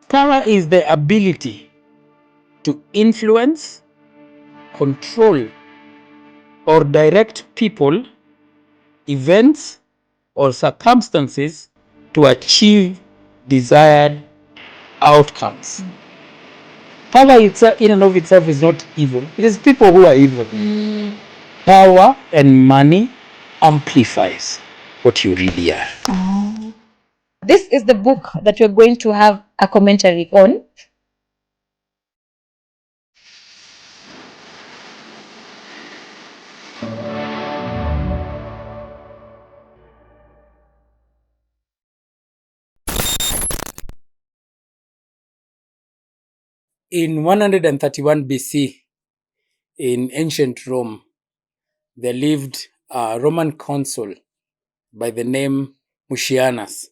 Power is the ability to influence, control, or direct people, events, or circumstances to achieve desired outcomes. Power itself, in and of itself, is not evil. It is people who are evil. Power and money amplifies what you really are. This is the book that we're going to have a commentary on. In 131 BC, in ancient Rome, there lived a Roman consul by the name Mucianus.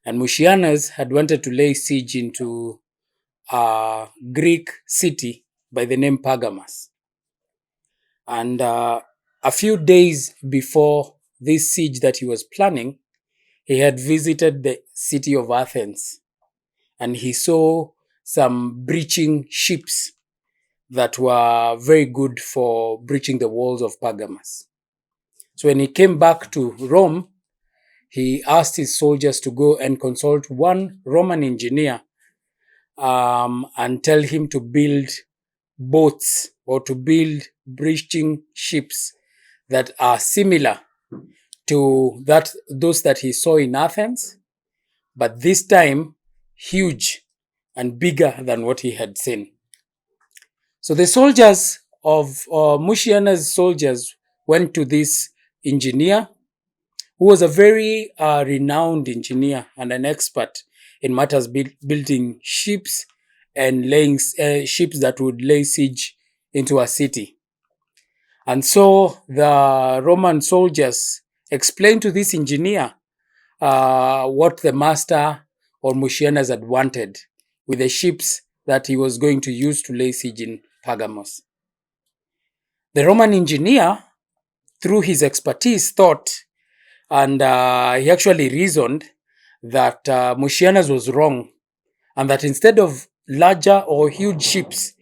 And Mucianus had wanted to lay siege into a Greek city by the name Pergamus. And a few days before this siege that he was planning, he had visited the city of Athens, and he saw some breaching ships that were very good for breaching the walls of Pergamus. So when he came back to Rome, he asked his soldiers to go and consult one Roman engineer and tell him to build boats or to build breaching ships that are similar to those that he saw in Athens, but this time huge and bigger than what he had seen. So the soldiers of Mucianus' soldiers went to this engineer, who was a very renowned engineer and an expert in matters building ships and laying ships that would lay siege into a city. And so the Roman soldiers explained to this engineer what the master or Mucianus had wanted with the ships that he was going to use to lay siege in Pergamos. The Roman engineer, through his expertise, thought, and he actually reasoned that Mucianus was wrong, and that instead of larger or huge ships,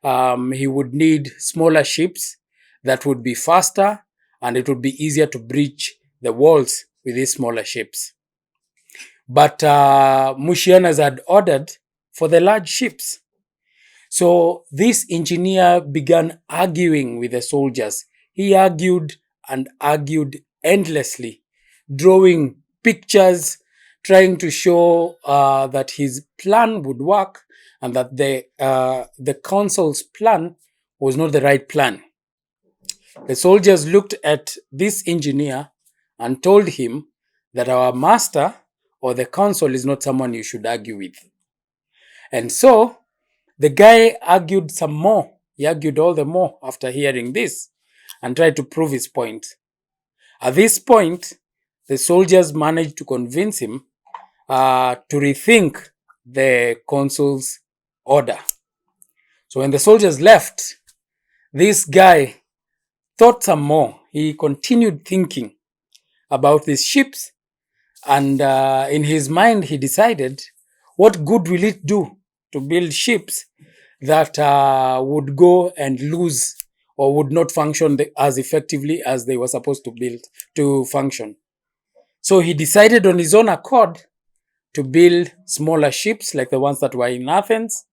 he would need smaller ships that would be faster, and it would be easier to breach the walls with these smaller ships. But Mucianus had ordered for the large ships. So this engineer began arguing with the soldiers. He argued and argued endlessly, drawing pictures, trying to show that his plan would work and that the consul's plan was not the right plan. The soldiers looked at this engineer and told him that our master or the consul is not someone you should argue with. And so the guy argued some more. He argued all the more after hearing this and tried to prove his point. At this point, the soldiers managed to convince him to rethink the consul's order. So when the soldiers left, this guy thought some more. He continued thinking about these ships, and in his mind he decided, what good will it do to build ships that would go and lose or would not function as effectively as they were supposed to function. So he decided on his own accord to build smaller ships like the ones that were in Athens.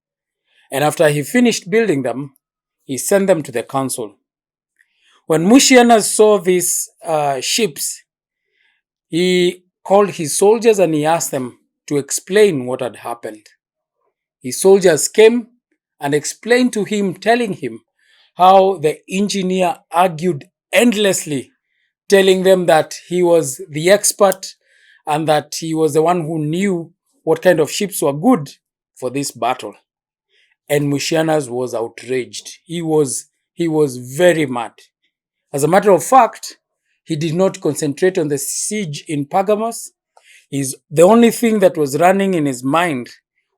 And after he finished building them, he sent them to the consul. When Mucianus saw these ships, he called his soldiers and he asked them to explain what had happened. His soldiers came and explained to him, telling him how the engineer argued endlessly, telling them that he was the expert and that he was the one who knew what kind of ships were good for this battle. And Mucianus was outraged. He was very mad. As a matter of fact, he did not concentrate on the siege in Pergamos. The only thing that was running in his mind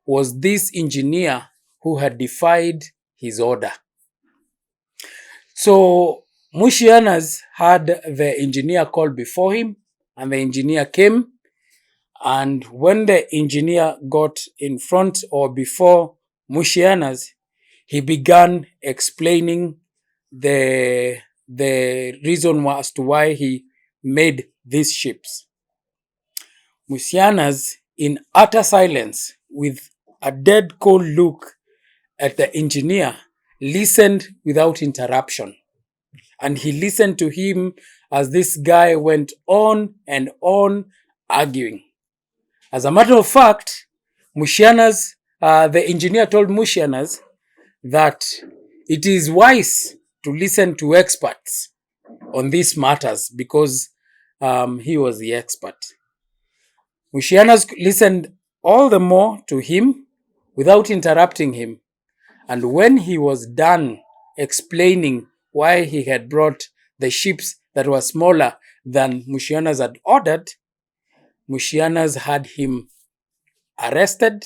was this engineer who had defied his order. So Mucianus had the engineer called before him, and the engineer came And when the engineer got in front or before Mucianus, he began explaining the reason as to why he made these ships. Mucianus, in utter silence, with a dead cold look at the engineer, listened without interruption. And he listened to him as this guy went on and on arguing. As a matter of fact, Mucianus, the engineer told Mucianus that it is wise to listen to experts on these matters because he was the expert. Mucianus listened all the more to him without interrupting him. And when he was done explaining why he had brought the ships that were smaller than Mucianus had ordered, Mucianus had him arrested,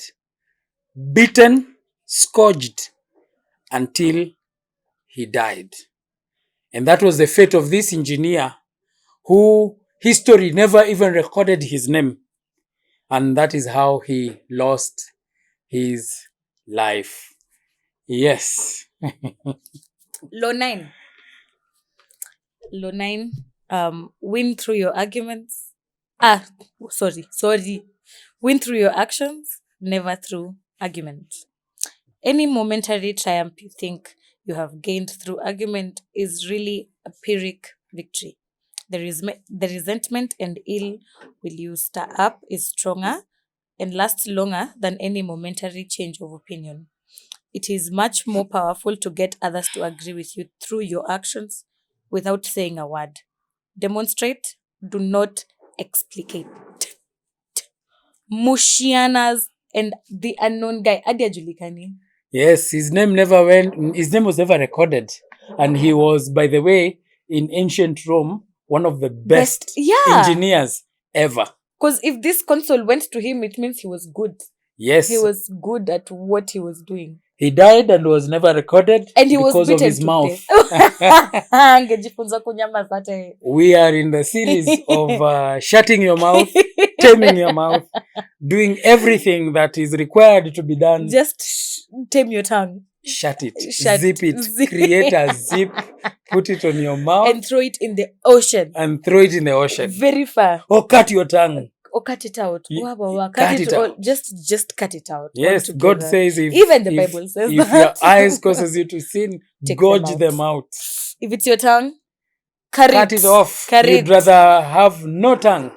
beaten, scourged until he died. And that was the fate of this engineer who history never even recorded his name. And that is how he lost his life. Yes. Law 9. Law 9. Win through your arguments. Sorry. Win through your actions, never through argument. Any momentary triumph you think you have gained through argument is really a Pyrrhic victory. The resentment and ill will you stir up is stronger and lasts longer than any momentary change of opinion. It is much more powerful to get others to agree with you through your actions without saying a word. Demonstrate, do not explicate. Mucianus and the unknown guy, Adi ajulikani. Yes, his name was never recorded. And he was, by the way, in ancient Rome, one of the best engineers ever. Because if this console went to him, it means he was good. Yes. He was good at what he was doing. He died and was never recorded And he because was of beaten his to mouth. Angejifunza kunyamaza hata. We are in the series of shutting your mouth, taming your mouth, doing everything that is required to be done. Just tame your tongue. Shut it. Zip it. Create a zip. Put it on your mouth. And throw it in the ocean. Very far. Or cut your tongue. Or cut it out. Cut it out. Just cut it out. Yes, God says even the Bible says if your eyes causes you to sin, gouge them out. If it's your tongue, cut it off. You'd rather have no tongue.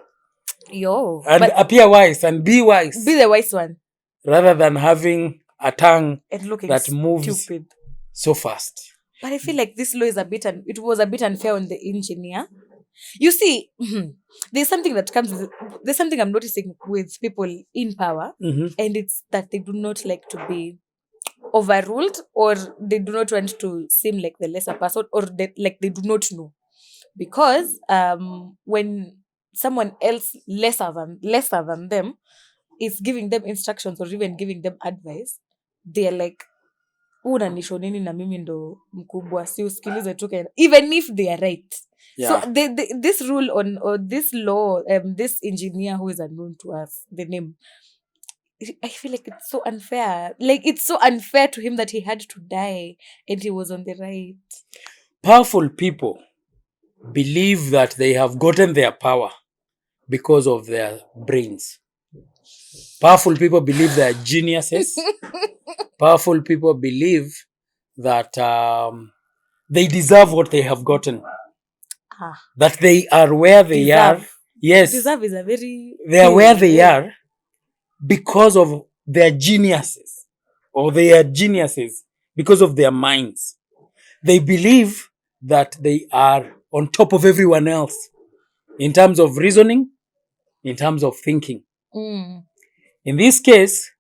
And appear wise and be wise. Be the wise one. Rather than having a tongue that moves stupid. So fast. But I feel like this law is it was a bit unfair on the engineer. You see, there's something I'm noticing with people in power, and it's that they do not like to be overruled, or they do not want to seem like the lesser person, or they do not know. Because when someone else lesser than them is giving them instructions or even giving them advice, they are like, unanisho nini na mimi ndo mkubwa, si usikilize tu, even if they are right. Yeah. So this rule or this law, this engineer who is unknown to us, the name, I feel like it's so unfair. Like, it's so unfair to him that he had to die and he was on the right. Powerful people believe that they have gotten their power because of their brains. Powerful people believe they are geniuses. Powerful people believe that they deserve what they have gotten. That they are where they are. Yes. Deserve is a very... They are where they are because of their geniuses. Or they are geniuses because of their minds. They believe that they are on top of everyone else in terms of reasoning, in terms of thinking. In this case,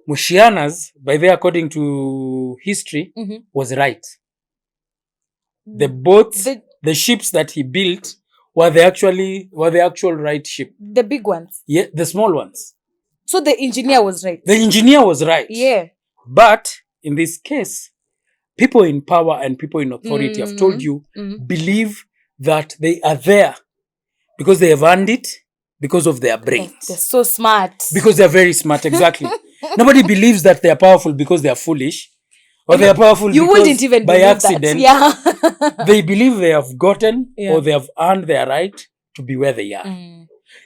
Mucianus, by the way, according to history, was right. The boats, the ships that he built were the actual right ship. The big ones? Yeah, the small ones. So the engineer was right? The engineer was right. Yeah. But in this case, people in power and people in authority, I've told you, believe that they are there because they have earned it, because of their brains. They're so smart. Because they're very smart, exactly. Nobody believes that they're powerful because they're foolish. Or they are powerful You because wouldn't even by believe accident. that. Yeah. They believe they have gotten Yeah. or they have earned their right to be where they are.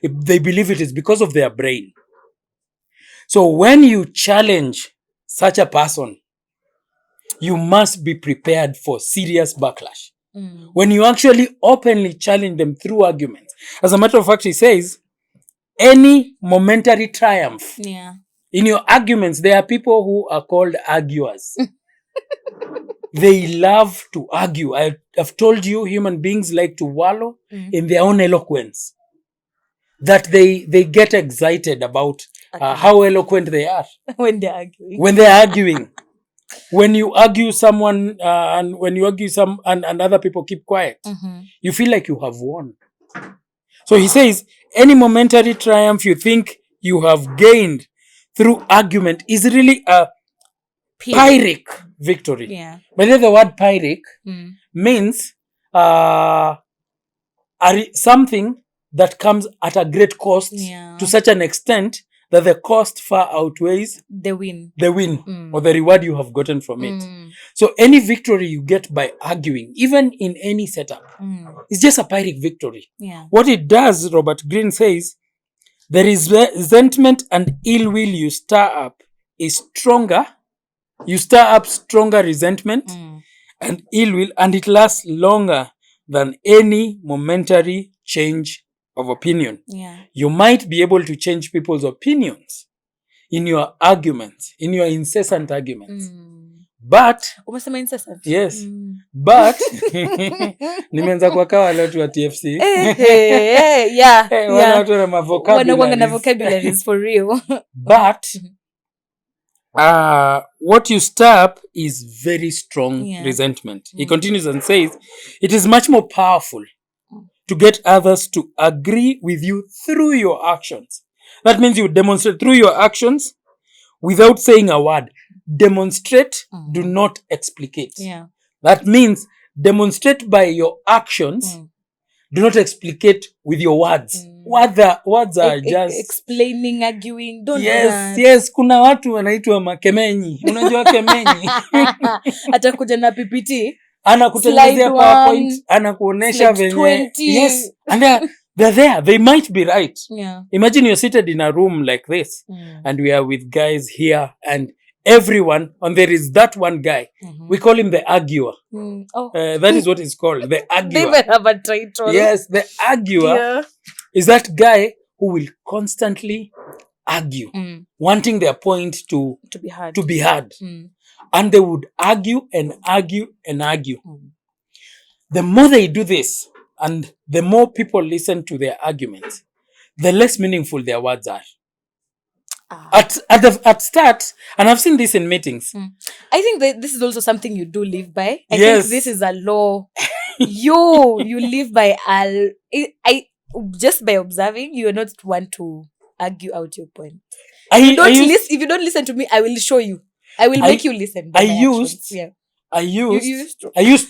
If they believe it is because of their brain. So when you challenge such a person, you must be prepared for serious backlash. When you actually openly challenge them through arguments. As a matter of fact, he says, any momentary triumph. Yeah. In your arguments, there are people who are called arguers. They love to argue. I've told you, human beings like to wallow in their own eloquence. That they get excited about how eloquent they are. When they're arguing. When they're arguing. When you argue someone and when you argue and other people keep quiet, you feel like you have won. So he says, any momentary triumph you think you have gained through argument is really a Pyrrhic victory. Yeah. By the way, the word Pyrrhic means something that comes at a great cost to such an extent that the cost far outweighs the win or the reward you have gotten from it. So any victory you get by arguing, even in any setup, is just a Pyrrhic victory. Yeah. What it does, Robert Greene says, the resentment and ill will you stir up is stronger. You stir up stronger resentment and ill will, and it lasts longer than any momentary change of opinion. Yeah. You might be able to change people's opinions in your arguments, in your incessant arguments. But umesema incessant? Yes. But nimeanza kuwaka wale watu wa TFC. Yeah. Wale watu na vocabularies. Wanakuanga na vocabularies for real. But what you stir up is very strong resentment. He continues and says, it is much more powerful to get others to agree with you through your actions. That means you demonstrate through your actions without saying a word. Demonstrate, do not explicate. Yeah. That means demonstrate by your actions, do not explicate with your words. Words are just explaining, arguing. Don't yes, kuna watu wanaitwa makemenyi. Unajua kemenyi? Atakuja na PPT. Anakutengenezea PowerPoint, anakuonesha venye. Yes, and they're there. They might be right. Yeah. Imagine you're seated in a room like this, and we are with guys here, and everyone, and there is that one guy. We call him the arguer. That is what it's called, the arguer. They even have a title. Yes, the arguer is that guy who will constantly argue, wanting their point to be heard. And they would argue and argue and argue. The more they do this, and the more people listen to their arguments, the less meaningful their words are. At start, and I've seen this in meetings. I think that this is also something you do live by. I Yes. think this is a law. You live by I just by observing, you are not one to argue out your point. If you don't listen to me, I will show you. I will make you listen. I used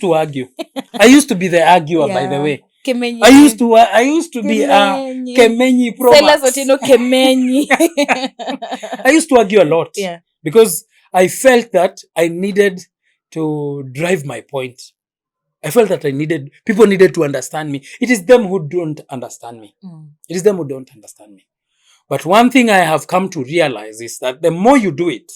to argue. I used to be the arguer, by the way. Kemenyi. I used to be a Kemenyi Pro Tell Max. us what you know, Kemenyi. I used to argue a lot. Yeah. Because I felt that I needed to drive my point. I felt that people needed to understand me. It is them who don't understand me. It is them who don't understand me. But one thing I have come to realize is that the more you do it,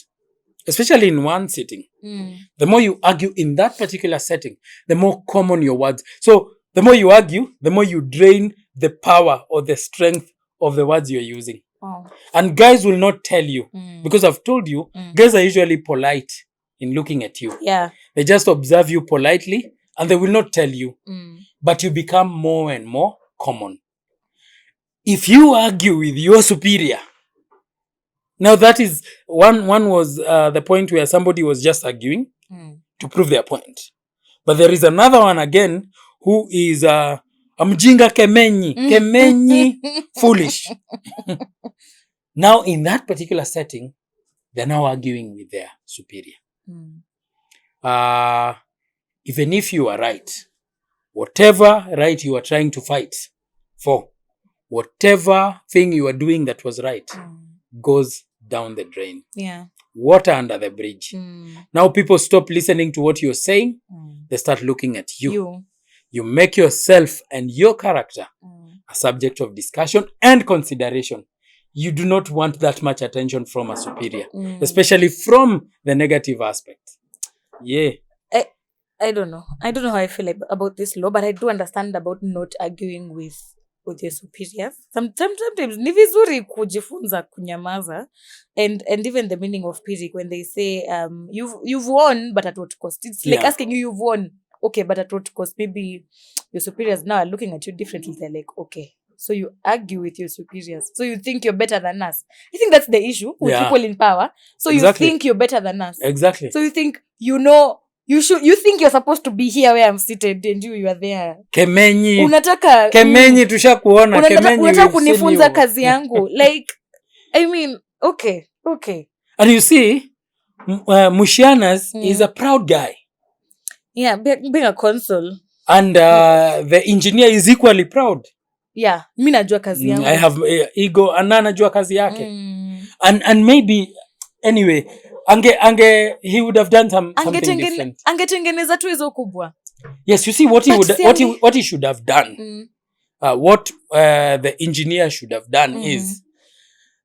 especially in one sitting, the more you argue in that particular setting, the more common your words. So the more you argue, the more you drain the power or the strength of the words you're using. Wow. And guys will not tell you, because I've told you, guys are usually polite in looking at you. Yeah. They just observe you politely and they will not tell you. But you become more and more common. If you argue with your superior, now that is, one was the point where somebody was just arguing to prove their point. But there is another one again who is mjinga kemenyi, foolish. Now in that particular setting, they're now arguing with their superior. Even if you are right, whatever right you are trying to fight for whatever thing you are doing that was right goes down the drain. Yeah. Water under the bridge. Now people stop listening to what you're saying. They start looking at you. You make yourself and your character a subject of discussion and consideration. You do not want that much attention from a superior, especially from the negative aspect. Yeah. I don't know. I don't know how I feel about this law, but I do understand about not arguing with your superiors. Sometimes ni vizuri kujifunza kunyamaza, and even the meaning of pyrrhic when they say you've won but at what cost. It's like asking you've won, okay, but at what cost? Maybe your superiors now are looking at you differently. They're like, okay, so you argue with your superiors, so you think you're better than us. I think that's the issue with people in power. So Exactly. you think you're better than us. Exactly. So you think you think you're supposed to be here where I'm seated and you are there. Kemenyi. Unataka Tushakuona. Kemenyi. Unataka kunifunza kazi yangu. Like, I mean, okay. And you see, Mucianus is a proud guy. Yeah, being a consul. And the engineer is equally proud. Yeah, mi najua kazi yangu. I have ego, anajua kazi yake. And maybe, anyway, he would have done something different. Angetengeneza tu hizo kubwa. Yes, you see what he should have done. What the engineer should have done is,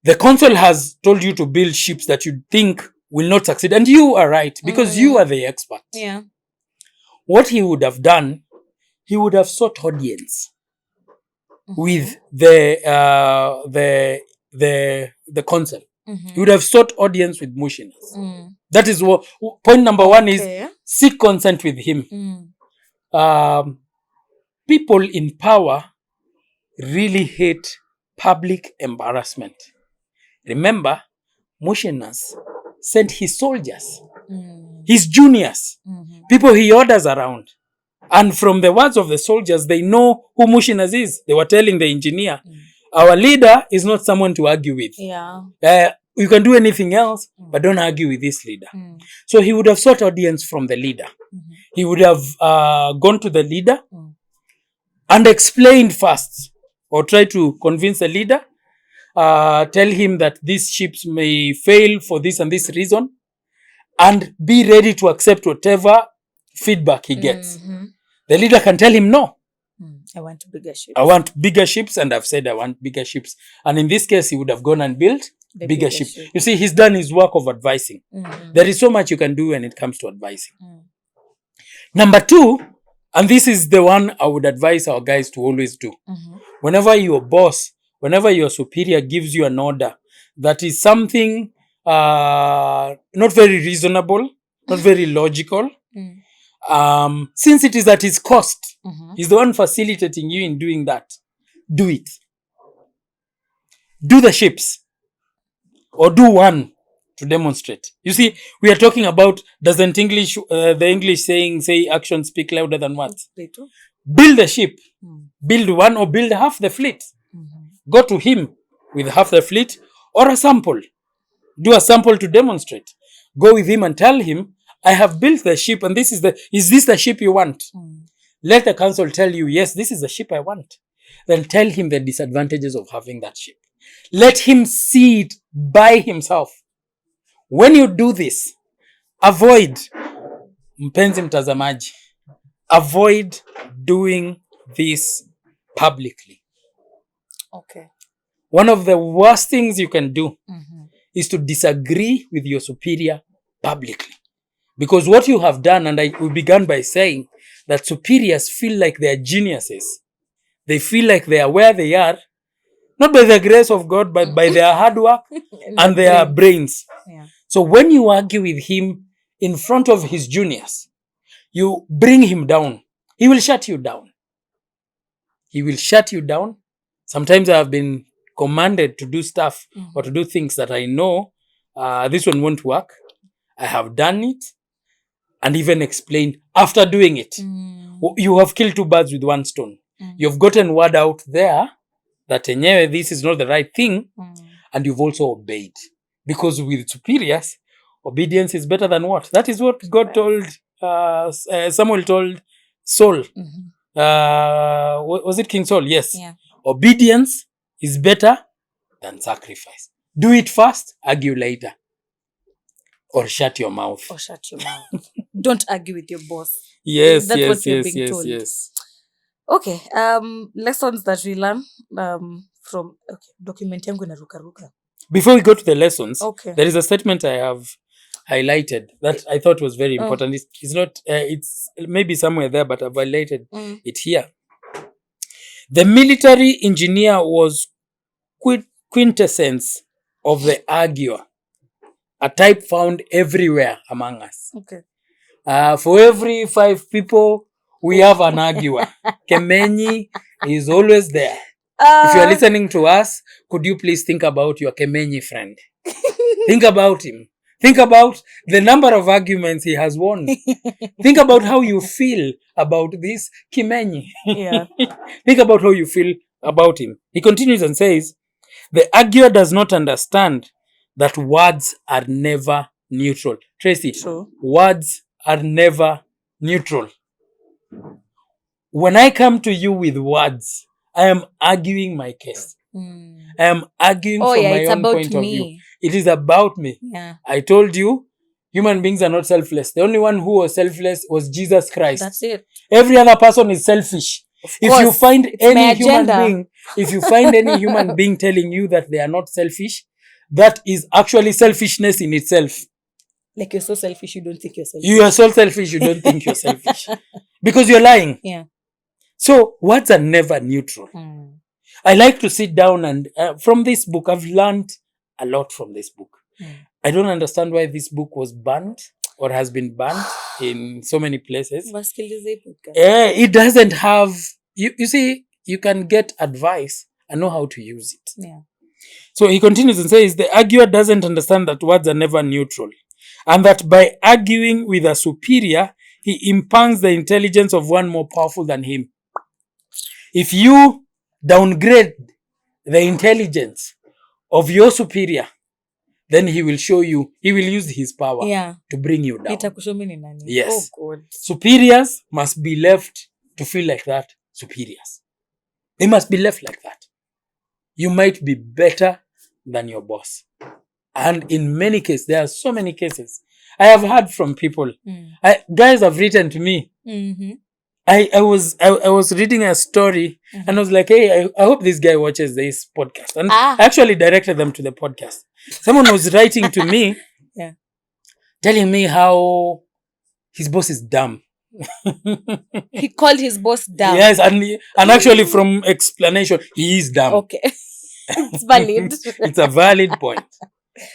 the consul has told you to build ships that you think will not succeed, and you are right because you are the expert. Yeah. What he would have done, he would have sought audience with the consul. He would have sought audience with Mucianus. That is what point number one is: seek consent with him. People in power really hate public embarrassment. Remember, Mucianus sent his soldiers, his juniors, people he orders around. And from the words of the soldiers, they know who Mucianus is. They were telling the engineer, our leader is not someone to argue with. Yeah. You can do anything else, but don't argue with this leader. So he would have sought audience from the leader. He would have gone to the leader and explained first, or try to convince the leader, tell him that these ships may fail for this and this reason, and be ready to accept whatever feedback he gets. The leader can tell him, no, I want bigger ships. I want bigger ships, and I've said I want bigger ships. And in this case, he would have gone and built bigger ship. You see, he's done his work of advising. There is so much you can do when it comes to advising. Number two, and this is the one I would advise our guys to always do. Whenever your boss, whenever your superior gives you an order that is something not very reasonable, not very logical, since it is at his cost, he's the one facilitating you in doing that. Do it. Do the ships. Or do one to demonstrate. You see, we are talking about, doesn't the English saying, say actions speak louder than words? They do. Build a ship. Build one or build half the fleet. Go to him with half the fleet or a sample. Do a sample to demonstrate. Go with him and tell him, I have built the ship and is this the ship you want? Let the council tell you, yes, this is the ship I want. Then tell him the disadvantages of having that ship. Let him see it by himself. When you do this, avoid, mpenzi mtazamaji, avoid doing this publicly. Okay. One of the worst things you can do is to disagree with your superior publicly. Because what you have done, and we began by saying that superiors feel like they are geniuses. They feel like they are where they are, not by the grace of God, but by their hard work and their brains. Yeah. So when you argue with him in front of his juniors, you bring him down. He will shut you down. He will shut you down. Sometimes I have been commanded to do stuff or to do things that I know this one won't work. I have done it and even explained after doing it. You have killed two birds with one stone. You've gotten word out there that this is not the right thing, and you've also obeyed. Because with superiors, obedience is better than what? That is what God told, Samuel told Saul. Was it King Saul? Yes. Yeah. Obedience is better than sacrifice. Do it first, argue later. Or shut your mouth. Or shut your mouth. Don't argue with your boss. Yes, That's yes, what you're yes, being yes, told. yes. Okay. Lessons that we learn from document yangu inaruka. Before we go to the lessons, Okay. there is a statement I have highlighted that I thought was very important. It's not, it's maybe somewhere there, but I've highlighted it here. The military engineer was quintessence of the arguer, a type found everywhere among us. Okay. For every 5 people, we have an arguer. Kemenyi is always there. If you are listening to us, could you please think about your Kemenyi friend? Think about him. Think about the number of arguments he has won. Think about how you feel about this Kimenyi. Yeah. Think about how you feel about him. He continues and says, the arguer does not understand that words are never neutral. Tracy, True. words are never neutral. When I come to you with words, I am arguing my case. I am arguing from my own point of view. It is about me. Yeah. I told you, human beings are not selfless. The only one who was selfless was Jesus Christ. That's it. Every other person is selfish. If you find any human being telling you that they are not selfish, that is actually selfishness in itself. Like you're so selfish, you don't think you're selfish. You are so selfish, you don't think you're selfish. Because you're lying. Yeah. So words are never neutral. I like to sit down and from this book, I've learned a lot from this book. I don't understand why this book was banned or has been banned in so many places. It doesn't have, you see, you can get advice and know how to use it. Yeah. So he continues and says, the arguer doesn't understand that words are never neutral, and that by arguing with a superior, he impugns the intelligence of one more powerful than him. If you downgrade the intelligence of your superior, then he will show you, he will use his power to bring you down. Yes. Oh, God. Superiors must be left to feel like that. Superiors. They must be left like that. You might be better than your boss. And in many cases, there are so many cases. I have heard from people. Guys have written to me. I was reading a story and I was like, hey, I hope this guy watches this podcast. And I actually directed them to the podcast. Someone was writing to me, telling me how his boss is dumb. He called his boss dumb. Yes, and actually from explanation, he is dumb. Okay. It's valid. It's a valid point.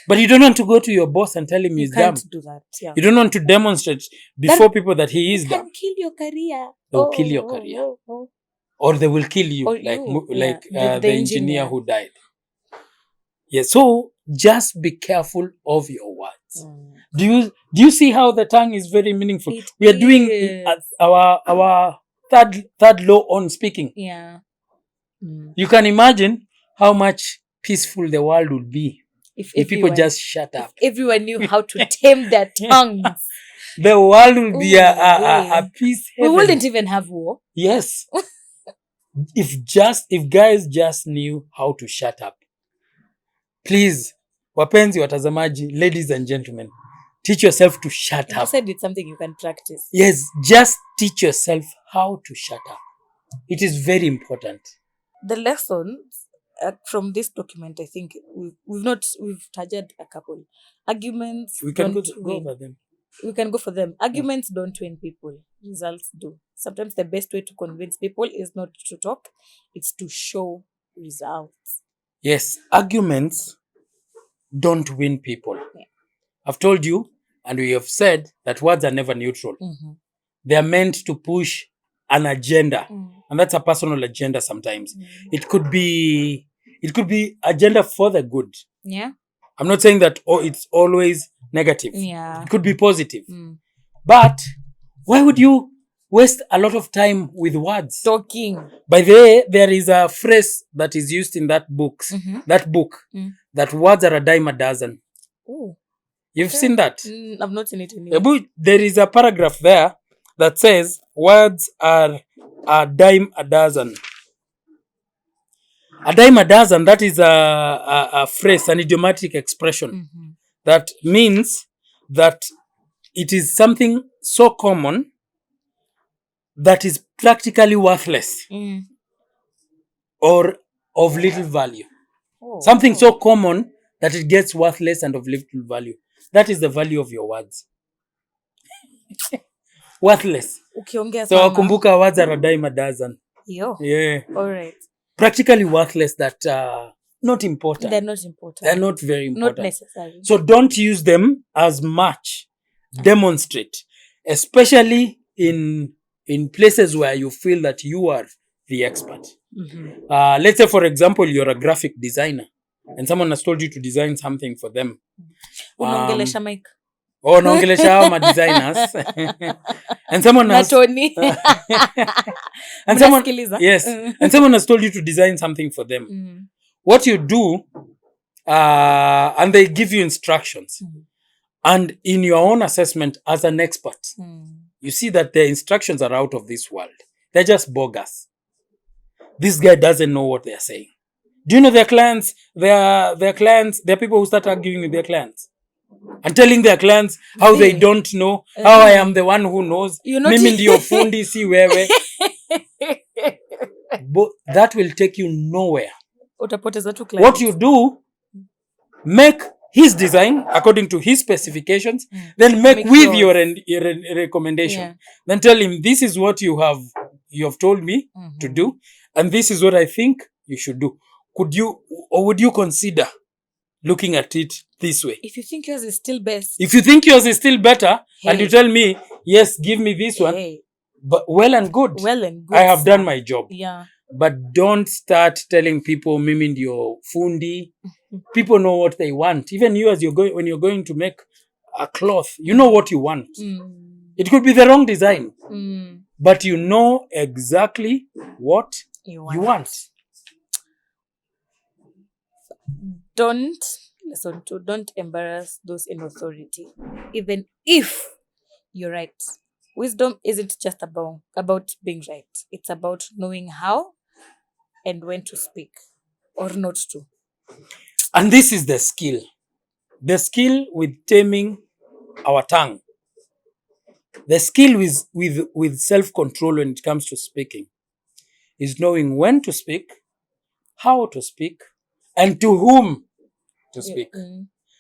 But you don't want to go to your boss and tell him he's dumb. You can't do that. Yeah. You don't want to demonstrate before people that he is dumb. Can kill your career. They will kill your career. Or they will kill you, the engineer who died. Yeah, so just be careful of your words. Do you see how the tongue is very meaningful? We are doing our third law on speaking. Yeah. You can imagine how much peaceful the world would be if people just shut up. If everyone knew how to tame their tongues. The world would be a peace heaven. We wouldn't even have war. Yes. If guys just knew how to shut up. Please, wapenzi watazamaji, ladies and gentlemen, teach yourself to shut up. You said it's something you can practice. Yes, just teach yourself how to shut up. It is very important. The lessons from this document, I think we've touched a couple. Arguments. We can go over them. We can go for them. Arguments don't win people. Results do. Sometimes the best way to convince people is not to talk, it's to show results. Yes, arguments don't win people. Yeah. I've told you, and we have said that words are never neutral. They are meant to push an agenda, and that's a personal agenda sometimes. It could be agenda for the good. Yeah. I'm not saying that it's always negative. Yeah. It could be positive. But why would you waste a lot of time with words? Talking. By the way, there is a phrase that is used in that book, that words are a dime a dozen. Ooh. You've seen that? I've not seen it anywhere. There is a paragraph there that says words are a dime a dozen. A dime a dozen, that is a phrase, an idiomatic expression that means that it is something so common that is practically worthless or of little value. Something so common that it gets worthless and of little value. That is the value of your words. Worthless. Ukiongea So sana. kumbuka, words are a dime a dozen. Yo. Yeah. All right. Practically worthless, that not important. They're not important. They're not very important. Not necessary. So don't use them as much. Demonstrate, especially in places where you feel that you are the expert. Let's say, for example, you're a graphic designer and someone has told you to design something for them. Unaongelesha Mike. Oh, naongelesha hao ma designers. And someone has Tony. and someone, Mnasikiliza. yes, and someone has told you to design something for them. What you do, and they give you instructions. And in your own assessment as an expert, you see that their instructions are out of this world. They're just bogus. This guy doesn't know what they're saying. Do you know their clients? Their clients, there are people who start arguing with their clients and telling their clients how they don't know, how I am the one who knows. Mimi ndio fundi si wewe. But that will take you nowhere. Utapoteza tu clients. What you do, make his design according to his specifications, then make with your recommendation. Then tell him, this is what you have told me to do, and this is what I think you should do. Could you, or would you consider looking at it this way? If you think yours is still best. If you think yours is still better, and you tell me, yes, give me this one, but well and good. Well and good. I have done my job. Yeah. But don't start telling people, mimi ndio fundi. People know what they want. Even you, when you're going to make a cloth, you know what you want. It could be the wrong design, but you know exactly what you want. Don't embarrass those in authority, even if you're right. Wisdom isn't just about being right. It's about knowing how and when to speak or not to. And this is the skill. The skill with taming our tongue. The skill with self-control when it comes to speaking is knowing when to speak, how to speak, and to whom to speak.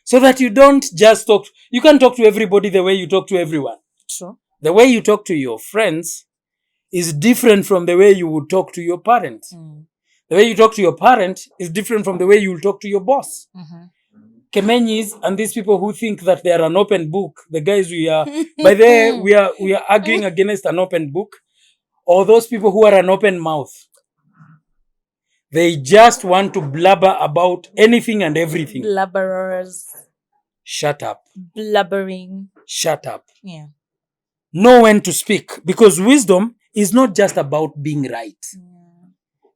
So that you don't just talk. You can't talk to everybody the way you talk to everyone. Sure. The way you talk to your friends is different from the way you would talk to your parents. The way you talk to your parent is different from the way you will talk to your boss. Kemenyis and these people who think that they are an open book, the guys we are, by the way, we are arguing against an open book, or those people who are an open mouth. They just want to blabber about anything and everything. Blabberers. Shut up. Blubbering. Shut up. Yeah. Know when to speak, because wisdom is not just about being right.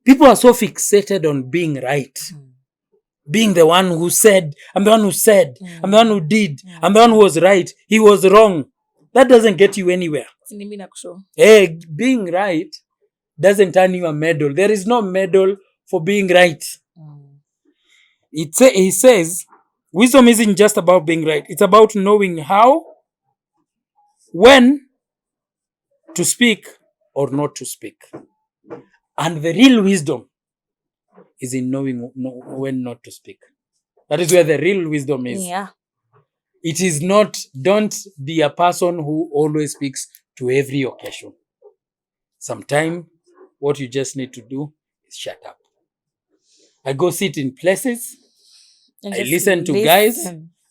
People are so fixated on being right. Being the one who said, I'm the one who said, I'm the one who did, I'm the one who was right, he was wrong. That doesn't get you anywhere. Hey, being right doesn't earn you a medal. There is no medal for being right. He says, wisdom isn't just about being right. It's about knowing how, when to speak or not to speak. And the real wisdom is in knowing when not to speak. That is where the real wisdom is. Yeah. It is not, don't be a person who always speaks to every occasion. Sometimes what you just need to do is shut up. I go sit in places. I listen to guys.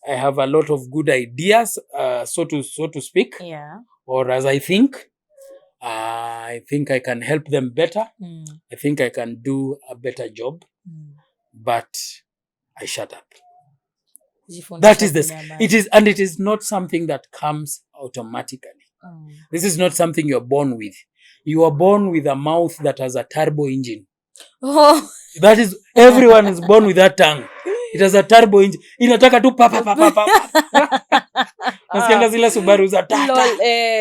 I have a lot of good ideas, so to speak. Yeah. Or as I think I can help them better. I think I can do a better job. But I shut up. That is it is not something that comes automatically. This is not something you're born with. You are born with a mouth that has a turbo engine. Oh. That is, everyone is born with that tongue. It has a turbo engine. Inataka tu pa pa pa pa pa. Nasikianga zile Subaru za ta ta.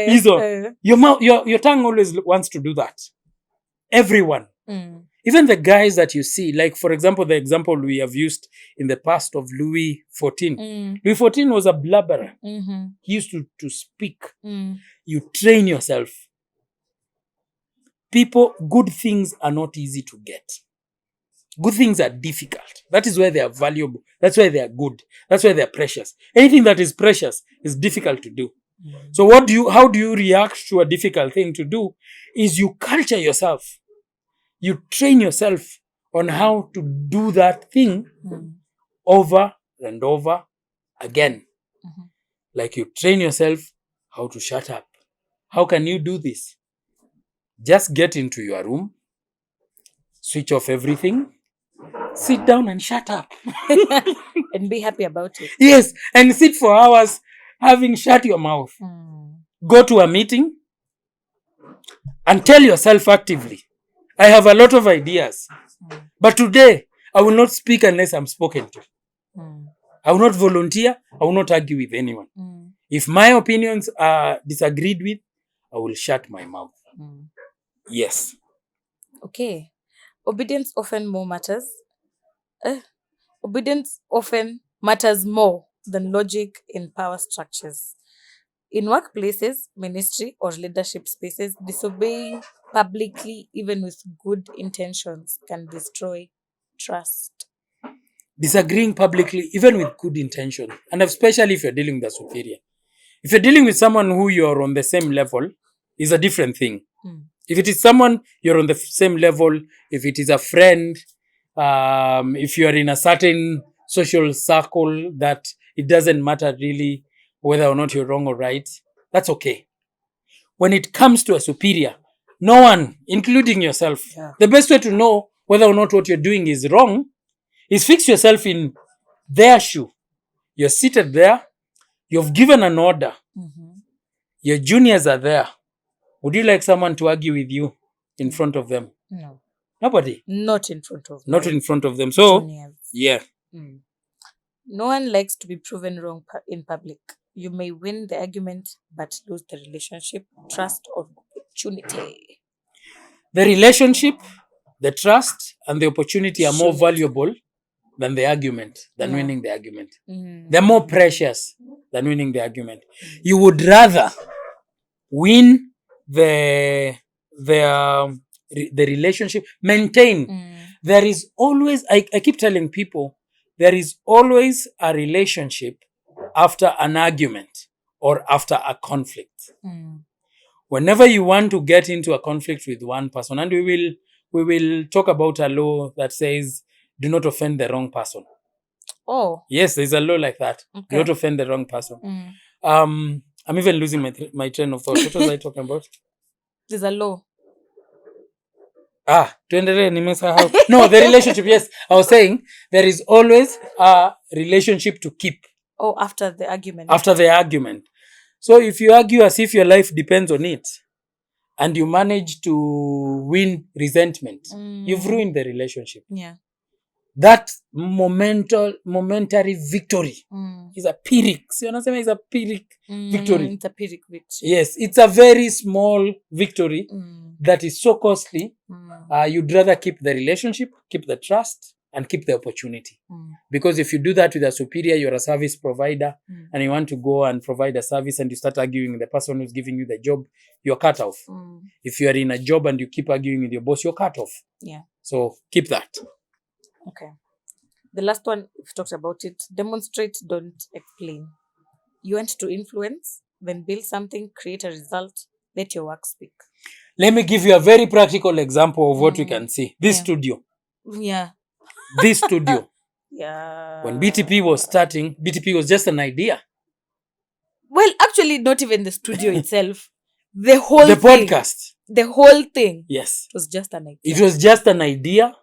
Hizo. Your tongue always wants to do that. Everyone. Even the guys that you see, like, for example, the example we have used in the past of Louis XIV. Louis XIV was a blubberer. He used to speak. You train yourself. People, good things are not easy to get. Good things are difficult. That is why they are valuable. That's why they are good. That's why they are precious. Anything that is precious is difficult to do. So how do you react to a difficult thing to do? Is you culture yourself. You train yourself on how to do that thing over and over again. Like you train yourself how to shut up. How can you do this? Just get into your room, switch off everything, sit down and shut up. And be happy about it. Yes, and sit for hours having shut your mouth. Go to a meeting and tell yourself actively, I have a lot of ideas, but today I will not speak unless I'm spoken to. I will not volunteer. I will not argue with anyone. If my opinions are disagreed with, I will shut my mouth. Yes. Okay. Obedience often matters more than logic in power structures. In workplaces, ministry, or leadership spaces, disobeying publicly, even with good intentions, can destroy trust. Disagreeing publicly, even with good intention, and especially if you're dealing with a superior. If you're dealing with someone who you're on the same level, is a different thing. If it is someone you're on the same level, if it is a friend, if you are in a certain social circle that it doesn't matter really whether or not you're wrong or right, that's okay. When it comes to a superior, no one, including yourself, the best way to know whether or not what you're doing is wrong is fix yourself in their shoe. You're seated there, you've given an order, your juniors are there. Would you like someone to argue with you in front of them? No. Nobody. Not in front of Not in front of them. So, juniors. yeah. No one likes to be proven wrong in public. You may win the argument, but lose the relationship, trust, or opportunity. The relationship, the trust, and the opportunity are more valuable than the argument, than winning the argument. They're more precious than winning the argument. You would rather win the relationship, maintain. There is always, I keep telling people, there is always a relationship after an argument or after a conflict. Whenever you want to get into a conflict with one person, and we will talk about a law that says, do not offend the wrong person. Oh. Yes, there's a law like that. Okay. Do not offend the wrong person. I'm even losing my train of thought. What was I talking about? There's a law. Tuendelee, nimesahau. No, the relationship, yes. I was saying there is always a relationship to keep. Oh, after the argument. After the argument. So if you argue as if your life depends on it, and you manage to win resentment, you've ruined the relationship. Yeah. That momentary victory is a pyrrhic. So it's a pyrrhic victory. It's a pyrrhic victory. Yes, it's a very small victory that is so costly. You'd rather keep the relationship, keep the trust, and keep the opportunity. Because if you do that with a superior, you're a service provider, and you want to go and provide a service and you start arguing with the person who's giving you the job, you're cut off. If you are in a job and you keep arguing with your boss, you're cut off. Yeah. So keep that. Okay. The last one, we've talked about it. Demonstrate, don't explain. You want to influence, then build something, create a result, let your work speak. Let me give you a very practical example of what we can see. This studio. Yeah. This studio. Yeah. When BTP was starting, BTP was just an idea. Well, actually, not even the studio itself. The whole The thing. podcast. The whole thing. Yes. It was just an idea. It was just an idea.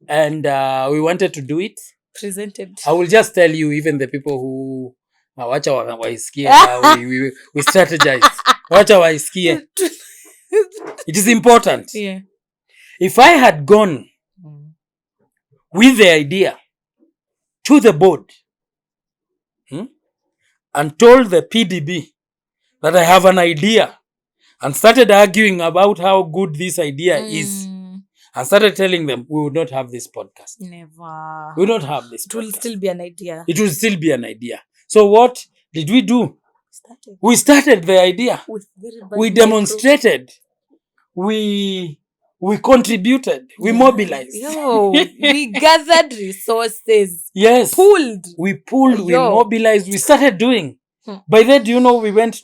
And we wanted to do it. Presented. I will just tell you, even the people who wacha waisikie, we strategize. Wacha waisikie. It is important. Yeah. If I had gone with the idea to the board and told the PDB that I have an idea and started arguing about how good this idea is, and started telling them we would not have this podcast. Never. We would not have this It will podcast. still be an idea. It will still be an idea. So what did we do? Started We started the idea. with very bad We micro- demonstrated. We contributed. We mobilized. Yo, we gathered resources. Yes. Pulled. We pulled, we Yo. mobilized, we started doing. By then, do you know, we went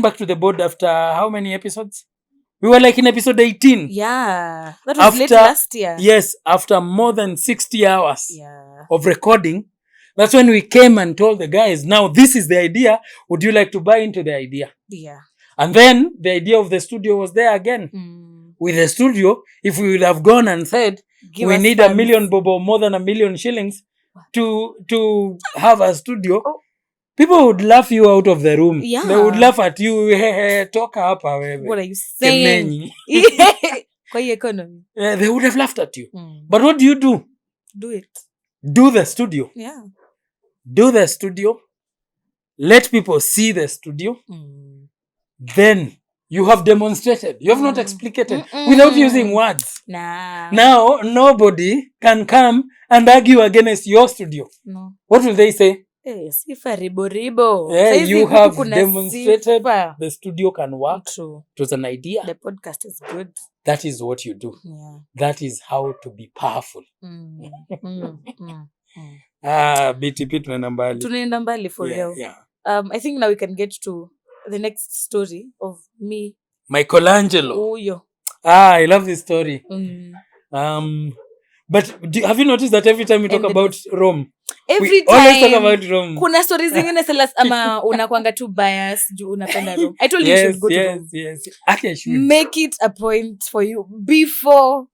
back to the board after how many episodes? We were like in episode 18. Yeah. That was late last year. Yes, after more than 60 hours Yeah. of recording, that's when we came and told the guys, now this is the idea. Would you like to buy into the idea? Yeah. And then the idea of the studio was there again. With the studio, if we would have gone and said, Give we us need funds. $1 million bobo, more than $1 million shillings to have a studio, Oh. people would laugh you out of the room. Yeah. They would laugh at you. Hey, talk hapa wewe. What are you saying? Kemenyi. Kwa hii economy. They would have laughed at you. But what do? Do it. Do the studio. Yeah. Do the studio. Let people see the studio. Then you have demonstrated. You have not explicated without using words. Nah. Now, nobody can come and argue against your studio. No. What will they say? Sifa ribo. Saizi You huku have kuna demonstrated sifa. the studio can work. True. It was an idea. The podcast is good. That is what you do. Yeah. That is how to be powerful. BTP tunaenda mbali. Tunaenda mbali for real. Yeah. I think now we can get to the next story of me. Michelangelo. Uyo. I love this story. But have you noticed that every time we talk about Rome, Every we time always talk about Rome? kuna stories zingine Silas ama unakwanga tu bias juu unapenda Rome. I told you you should go to Rome. Yes. Actually, I should. Make it a point for you before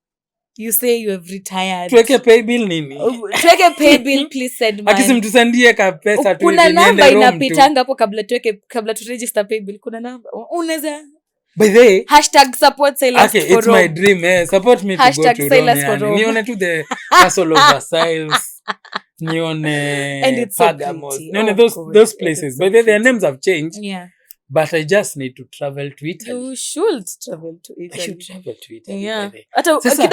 you say you have retired. Tuweke pay bill nini? Tuweke pay bill, please send mine. Akisimtusandie ka pesa tu Kuna hivi niende namba Rome tu. inapitanga hapo kabla tu register pay bill. Kuna namba. Unaweza By the way, #support Silas okay, for it's Rome. my dream. Support me to go to Rome. Silas for Rome. Nione to the Castle of Versailles. And Nione it's so Pergamos. pretty. Nione Oh, those God. places. It is By so the way, their pretty. names have changed. Yeah. But I just need to travel to Italy. You should travel to I Italy. should travel to Italy. Yeah. By the way. Hata Sasa-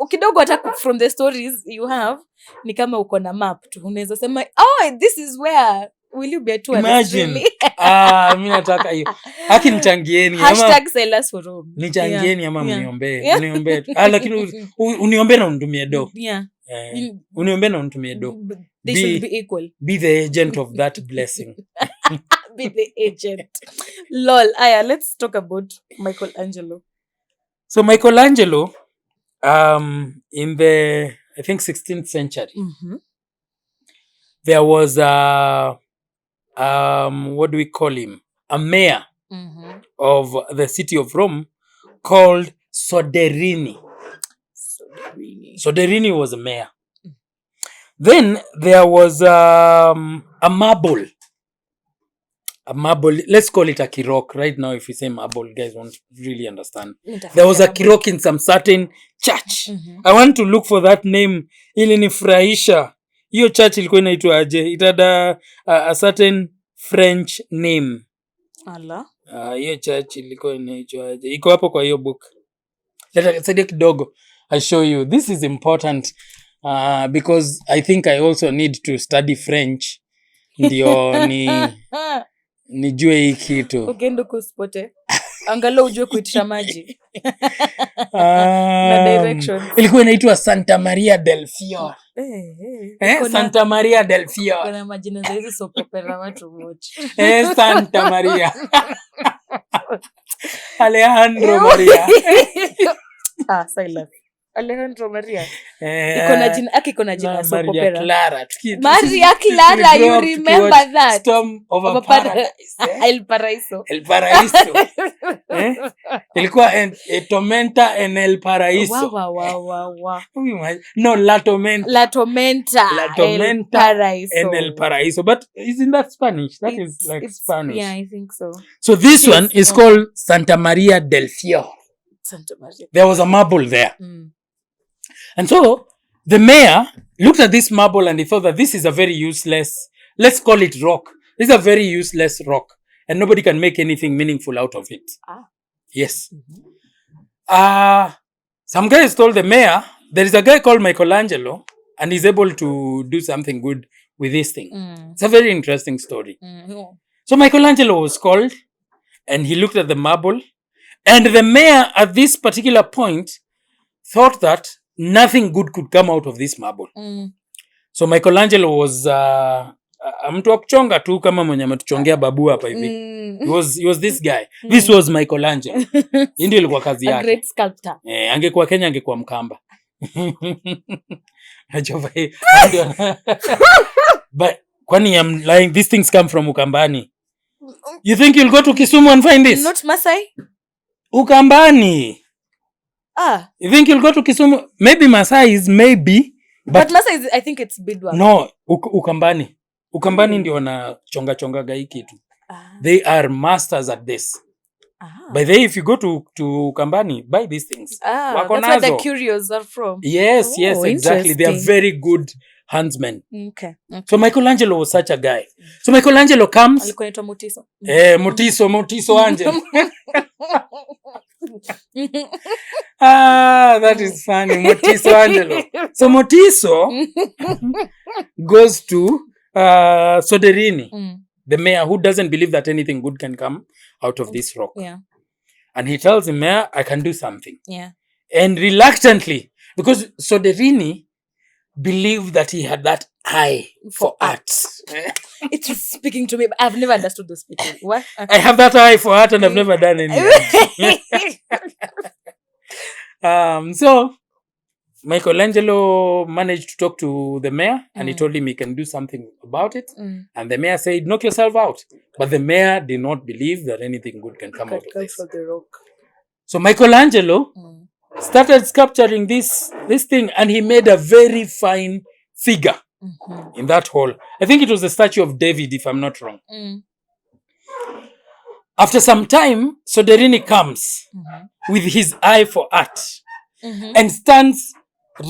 kidogo hata from the stories you have ni kama uko na map tu unaweza sema this is where will you be a tourist Imagine. really? Mi nataka hiyo. Haki nichangieni. Silas for Rome. Nichangieni ama Yeah. mniombee. Yeah. Mniombee. Lakini uniombee na unitumie do. Yeah. Uniombee na unitumie do. They should be equal. Be the agent of that blessing. Be the agent. Lol. Aya, let's talk about Michelangelo. So Michelangelo, in the, I think, 16th century, there was what do we call him? A mayor of the city of Rome called Soderini. Soderini was a mayor. Then there was a marble. A marble, let's call it a kirok. Right now, if you say marble, guys won't really understand. There was a kirok in some certain church. I want to look for that name. Ilinifurahisha. Hiyo church ilikuwa inaitwa aje? It had a certain French name. Ala. Hiyo church ilikuwa inaitwa aje? Iko hapo kwa hiyo book. Saidia kidogo. I show you. This is important because I think I also need to study French. Ndio nijue hii kitu. Ukienda kuspote. Angalau ujue kuitisha maji. Na directions. Ilikuwa inaitwa Santa Maria del Fiore. Santa Maria del Fiore. Kuna majina za hizi soap opera watu wote. Santa Maria. Alejandro Maria. Silas. Alejandro Maria. Iko na jina soap Maria opera. Clara. Maria Clara, you remember that? Storm over Paradise. El Paraíso. El Paraíso. Ilikuwa Tormenta en El Paraíso. Wow. No, La Tormenta. La Tormenta. El Paraíso. En El Paraíso. But isn't that Spanish? That is like Spanish. Yeah, I think so. So this one is called Santa Maria del Fiore. Santa Maria. There was a marble there. And so the mayor looked at this marble and he thought that this is a very useless, let's call it rock. This is a very useless rock and nobody can make anything meaningful out of it. Yes. Some guys told the mayor, there is a guy called Michelangelo, and he's able to do something good with this thing. It's a very interesting story. So Michelangelo was called, and he looked at the marble, and the mayor at this particular point thought that nothing good could come out of this marble. So Michelangelo was mtu wa kuchonga tu kama mwenye ametuchongea babu hapa hivi. He was this guy. This was Michelangelo. Hii ndio ilikuwa kazi yake. A great sculptor. Angekuwa Kenya angekuwa Mkamba. But kwani I'm lying, these things come from Ukambani. You think you'll go to Kisumu and find this? Not Masai? Ukambani. You think you'll go to Kisumu? Maybe Masai is maybe. But Masai is, I think it's Bidwa. No, Ukambani. Ukambani ndio wana chonga hii kitu. They are masters at this. By the way, if you go to Ukambani, buy these things. That's where the curios are from. Yes, exactly. They are very good huntsmen. Okay. So Michelangelo was such a guy. So Michelangelo comes. Alikuwa anaitwa Mutiso. Mutiso Angel. That is funny. Mutiso Angelo. So Mutiso goes to Soderini, the mayor, who doesn't believe that anything good can come out of this rock. Yeah. And he tells him, Mayor, I can do something. Yeah. And reluctantly, because Soderini believed that he had that eye for art. It is speaking to me, but I've never understood those people. What? I have that eye for art and I've never done anything. So Michelangelo managed to talk to the mayor and he told him he can do something about it. And the mayor said, knock yourself out. But the mayor did not believe that anything good can come out of this. The rock. So Michelangelo started sculpturing this thing, and he made a very fine figure in that hall. I think it was the statue of David, if I'm not wrong. After some time, Soderini comes with his eye for art and stands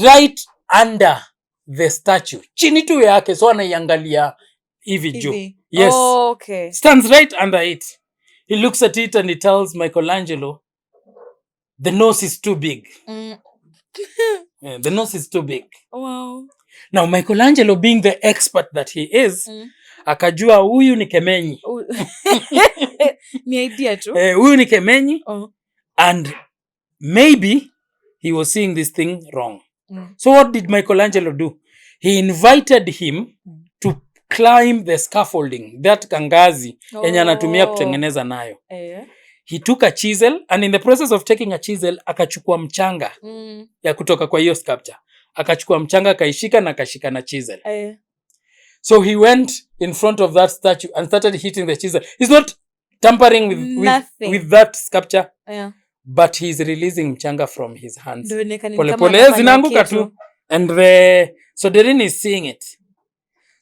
right under the statue. Chini tu yake, so anaiangalia hivi juu. Yes. Oh, okay. Stands right under it. He looks at it and he tells Michelangelo, the nose is too big. The nose is too big. Wow. Now Michelangelo, being the expert that he is, akajua huyu ni kemenyi. Ni idea tu. Huyu ni kemenyi. And maybe he was seeing this thing wrong. So what did Michelangelo do? He invited him to climb the scaffolding, that kangazi yenye anatumia kutengeneza nayo. He took a chisel, and in the process of taking a chisel, akachukua mchanga ya kutoka kwa hiyo sculpture. Akachukua mchanga, akaishika na akashika na chisel. So he went in front of that statue and started hitting the chisel. He's not tampering with that sculpture. But he's releasing mchanga from his hands. Pole pole zinaanguka tu. And the Soderini is seeing it.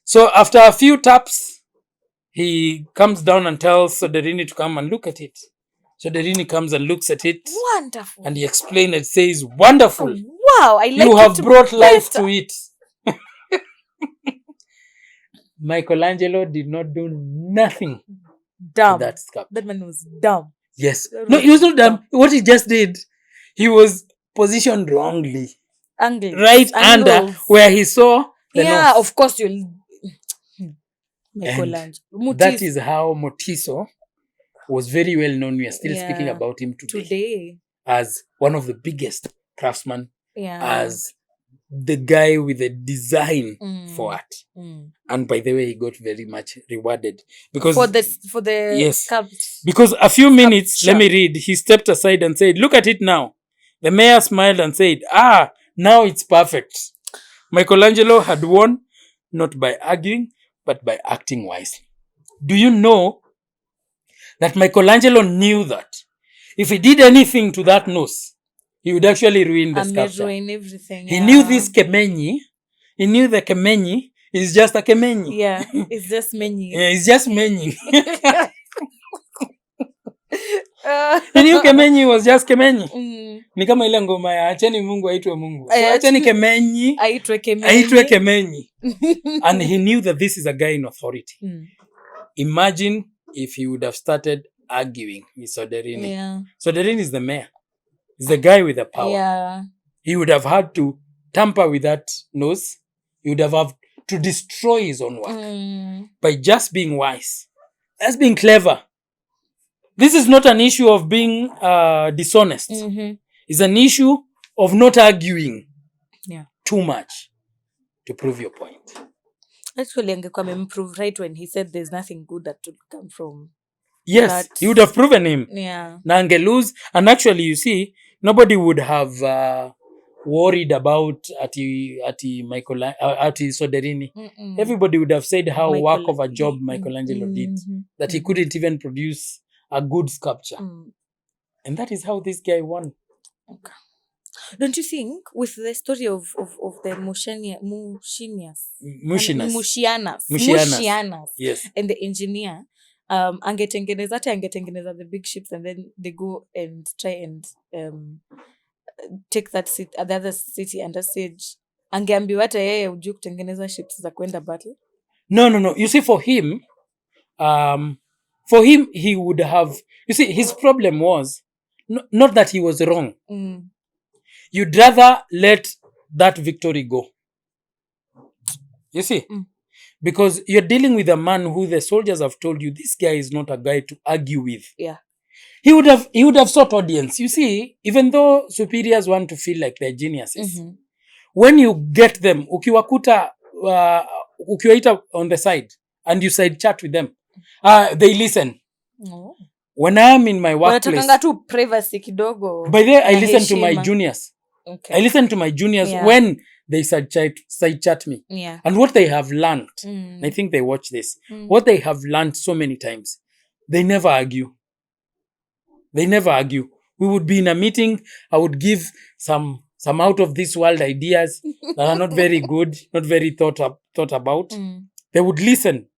So after a few taps, he comes down and tells Soderini to come and look at it. Soderini comes and looks at it. Wonderful. And he explains it, says, wonderful. Wow, I like you have brought life better. to it. Michelangelo did not do nothing Dumb. to that sculpture. That man was dumb. Yes. No, he was not dumb. What he just did, he was positioned wrongly. Angles. Right under where he saw the nose. Of course you'll... Michelangelo. That is how Mutiso was very well known. We are still speaking about him today as one of the biggest craftsmen, as the guy with a design for art. And by the way, he got very much rewarded because for the sculpt. Because a few minutes, let me read, he stepped aside and said, look at it now. The mayor smiled and said, now it's perfect. Michelangelo had won not by arguing but by acting wisely. Do you know that Michelangelo knew that if he did anything to that nose, he would actually ruin the sculpture. Ruin everything. He knew this kemenyi. He knew the kemenyi is just a kemenyi. Yeah, it's just menyi. Yeah, it's just menyi. He knew kemenyi was just kemenyi. Ni kama ile ngoma ya acheni Mungu aitwe Mungu. So acheni kemenyi aitwe kemenyi. And he knew that this is a guy in authority. Imagine if he would have started arguing with Soderini. Soderini is the mayor. is the guy with the power. Yeah. He would have had to tamper with that nose. He would have had to destroy his own work by just being wise. That's being clever. This is not an issue of being dishonest. It's an issue of not arguing too much to prove your point. Actually, angekuwa amemprove right when he said there's nothing good that would come from. Yes, he would have proven him. Yeah. Na ange lose. And actually, you see, nobody would have worried about ati Soderini. Everybody would have said how work of a job Michelangelo did. That he couldn't even produce a good sculpture. And that is how this guy won. Okay. Don't you think with the story of the Mucianus yes, and the engineer, angetengeneza the big ships, and then they go and try and take that city, the other city under siege. Angeambiwa hata yeye hujui kutengeneza ships za kwenda battle. No. You see, for him, he would have. You see, his problem was not that he was wrong. You'd rather let that victory go. You see? Because you're dealing with a man who the soldiers have told you, this guy is not a guy to argue with. Yeah. He would have sought audience. You see, even though superiors want to feel like they're geniuses, when you get them, ukiwaita on the side and you side chat with them, they listen. When I'm in my workplace, tu privacy kidogo. By the way, I listen to my juniors. Okay. I listen to my juniors when they side chat me. Yeah. And what they have learned, I think they watch this, what they have learned so many times, they never argue. They never argue. We would be in a meeting, I would give some out of this world ideas that are not very good, not very thought about. They would listen.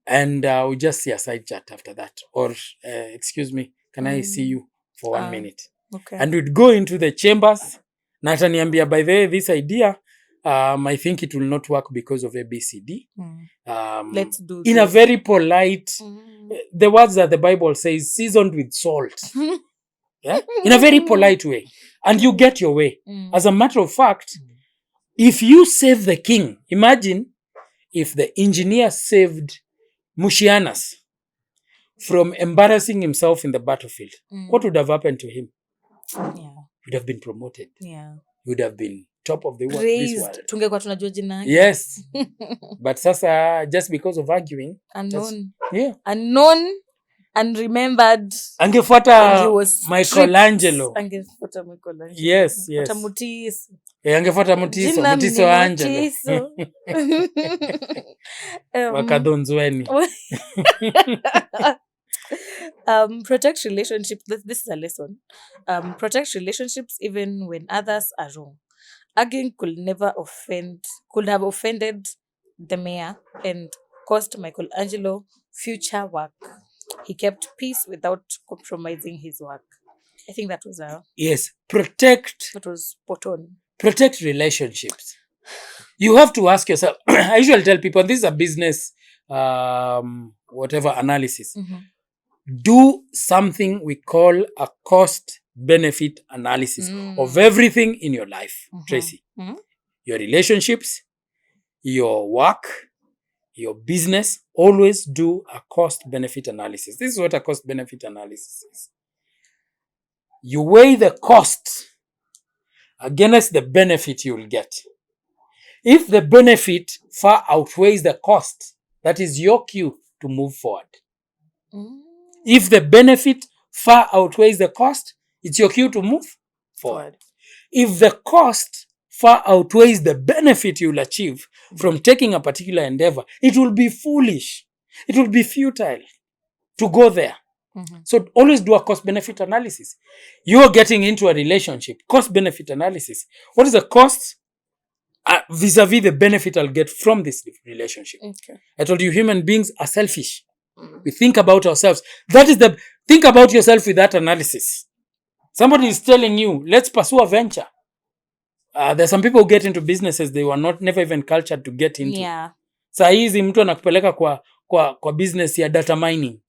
And we just see a side chat after that. Or, excuse me, can I see you for 1 minute? Okay. And we'd go into the chambers. Na ataniambia, by the way, this idea, I think it will not work because of ABCD. Let's do in a very polite, the words that the Bible says, seasoned with salt. Yeah? In a very polite way. And you get your way. As a matter of fact, if you save the king, imagine if the engineer saved Mucianus from embarrassing himself in the battlefield, what would have happened to him? Yeah. He would have been promoted. Yeah. He would have been top of the world. Praised. Tungekuwa tunajua jina yake. Yes. But sasa, just because of arguing. Unknown. Yeah. Unknown, unremembered. Angefuata Michelangelo. Angefuata Michelangelo. Yes. Mutiso. Angefuata Mutiso Angelo. Wakadonzweni. Protect relationships. This is a lesson. Protect relationships even when others are wrong. Arguing could have offended the mayor and cost Michelangelo future work. He kept peace without compromising his work. I think that was yes. That was spot on. Protect relationships. You have to ask yourself. I usually tell people, this is a business, whatever analysis. Do something we call a cost-benefit analysis of everything in your life, Tracy. Your relationships, your work, your business, always do a cost-benefit analysis. This is what a cost-benefit analysis is. You weigh the cost against the benefit you will get. If the benefit far outweighs the cost, that is your cue to move forward. If the benefit far outweighs the cost, it's your cue to move forward. If the cost far outweighs the benefit you'll achieve from taking a particular endeavor, it will be foolish. It will be futile to go there. So always do a cost-benefit analysis. You're getting into a relationship, cost-benefit analysis. What is the cost vis-a-vis the benefit I'll get from this relationship? Okay. I told you human beings are selfish. We think about ourselves. Think about yourself with that analysis. Somebody is telling you, let's pursue a venture. There's some people who get into businesses they were never even cultured to get into. Yeah. Saa hizi mtu anakupeleka kwa business ya data mining.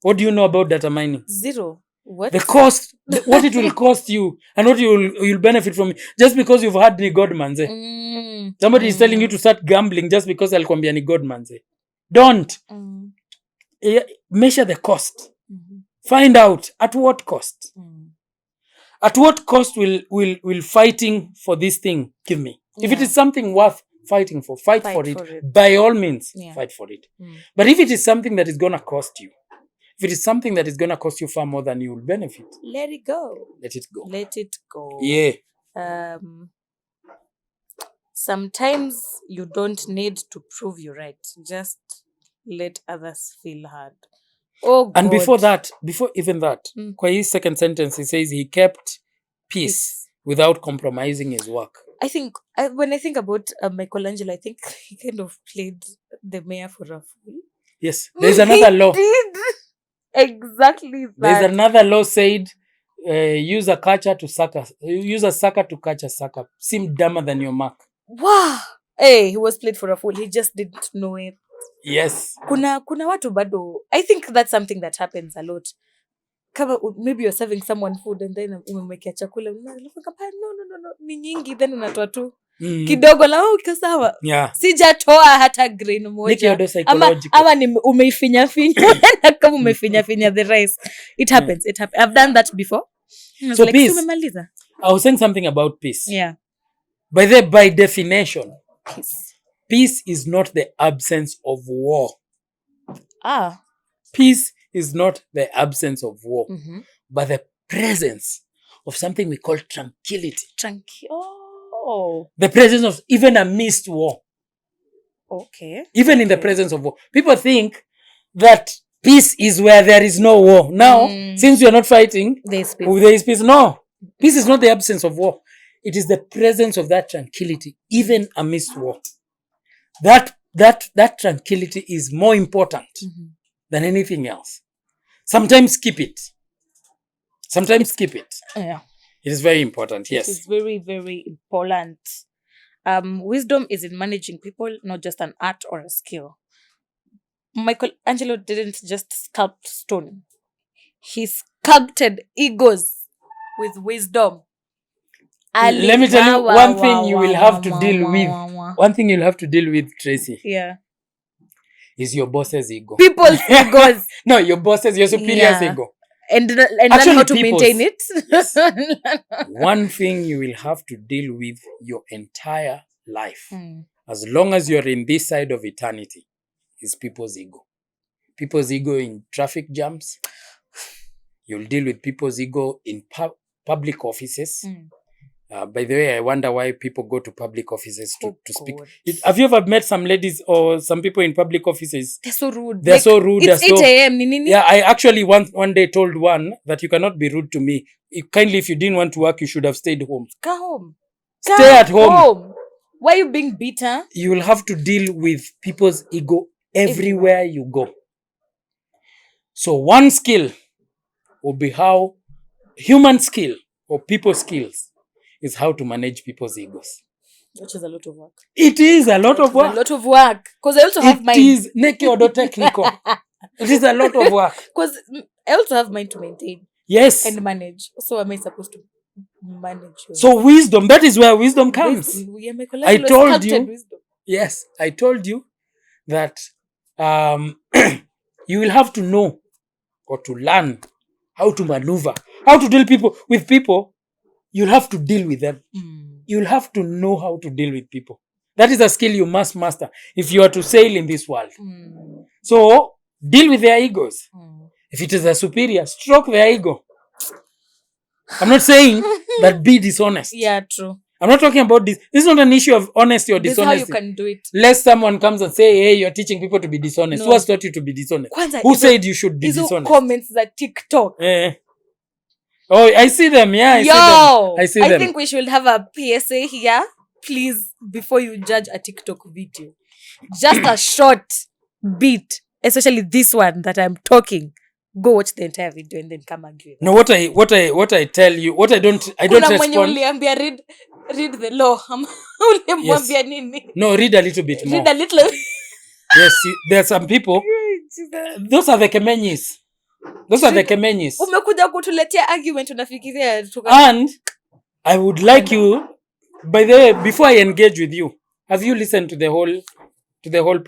What do you know about data mining? Zero. What? The cost, what it will cost you and what you'll benefit from it. Just because you've had ni God manze. Somebody is telling you to start gambling just because alikwambia ni God manze. Don't. Measure the cost. Find out at what cost. At what cost will fighting for this thing give me? If it is something worth fighting for, fight for it. By all means, fight for it. But if it is something that is going to cost you, if it is something that is going to cost you far more than you will benefit, let it go. Let it go. Let it go. Yeah. Sometimes you don't need to prove you're right. Just let others feel hard. Oh, God. And before even that, kwa his second sentence, he says he kept peace without compromising his work. I think, when I think about Michelangelo, I think he kind of played the mayor for a fool. Yes. There's another law. Did. Exactly that. There's another law said, use a sucker to catch a sucker. Seem dumber than your mark. Wow. Hey, he was played for a fool. He just didn't know it. Yes. Kuna watu bado. I think that's something that happens a lot. Kama maybe you're serving someone food and then umemwekea chakula. No, ni nyingi, then unatoa tu kidogo la sawa. Yeah. Sijatoa hata grain moja. Ama ni umeifinya na kama umeifinya the rice. It happens. It happens. I've done that before. So like, peace. I was saying something about peace. Yeah. By definition, peace is not the absence of war. Peace is not the absence of war, but the presence of something we call tranquility. The presence of even amidst war. Okay. Even in the presence of war. People think that peace is where there is no war. Now, since we are not fighting, there is peace. No. Peace is not the absence of war. It is the presence of that tranquility, even amidst war. That tranquility is more important than anything else. Sometimes keep it. Yeah. It is very important, yes. It is very, very important. Wisdom is in managing people, not just an art or a skill. Michelangelo didn't just sculpt stone. He sculpted egos with wisdom. Let me tell you one thing you will have to deal with. One thing you'll have to deal with, Tracy. Yeah. Is your boss's ego. People's egos. No, your superior's ego. And learn how to maintain it. Yes. One thing you will have to deal with your entire life, as long as you're in this side of eternity, is people's ego. People's ego in traffic jams. You'll deal with people's ego in public offices. By the way, I wonder why people go to public offices to speak. Have you ever met some ladies or some people in public offices? They're so rude. They're so rude. It's 8 a.m. Yeah, I actually one day told one that you cannot be rude to me. Kindly, if you didn't want to work, you should have stayed home. Go home. Stay at home. Why are you being bitter? You will have to deal with people's ego everywhere you go. So one skill will be how human skill or people skills is how to manage people's egos. Which is a lot of work. It is a lot of work. A lot of work. Because I also have mind. It is naked technical. It is a lot of work. Because I also have mind to maintain. Yes. And manage. So am I supposed to manage? So wisdom, that is where wisdom comes. I told you. Wisdom. Yes, I told you that you will have to know or to learn how to maneuver, how to deal with people. You'll have to deal with them. You'll have to know how to deal with people. That is a skill you must master if you are to sail in this world. So, deal with their egos. If it is a superior, stroke their ego. I'm not saying that be dishonest. Yeah, true. I'm not talking about this. This is not an issue of honesty or dishonesty. This is how you can do it. Lest someone comes and say, hey, you're teaching people to be dishonest. Who has taught you to be dishonest? Who said you should be dishonest? Comments that TikTok. Oh, I see them. Yeah, I see them. I think we should have a PSA here. Please, before you judge a TikTok video, just a short bit, especially this one that I'm talking. Go watch the entire video and then come again. No, what I tell you, what I don't respond. Read the law. Yes. No, read a little bit more. Read a little. Yes, there are some people. Those are the Kemenyis. Those are the kemenyis. Umekuja kutuletea argument unafikiria And I would like you, by the way, before I engage with you, have you listened to the whole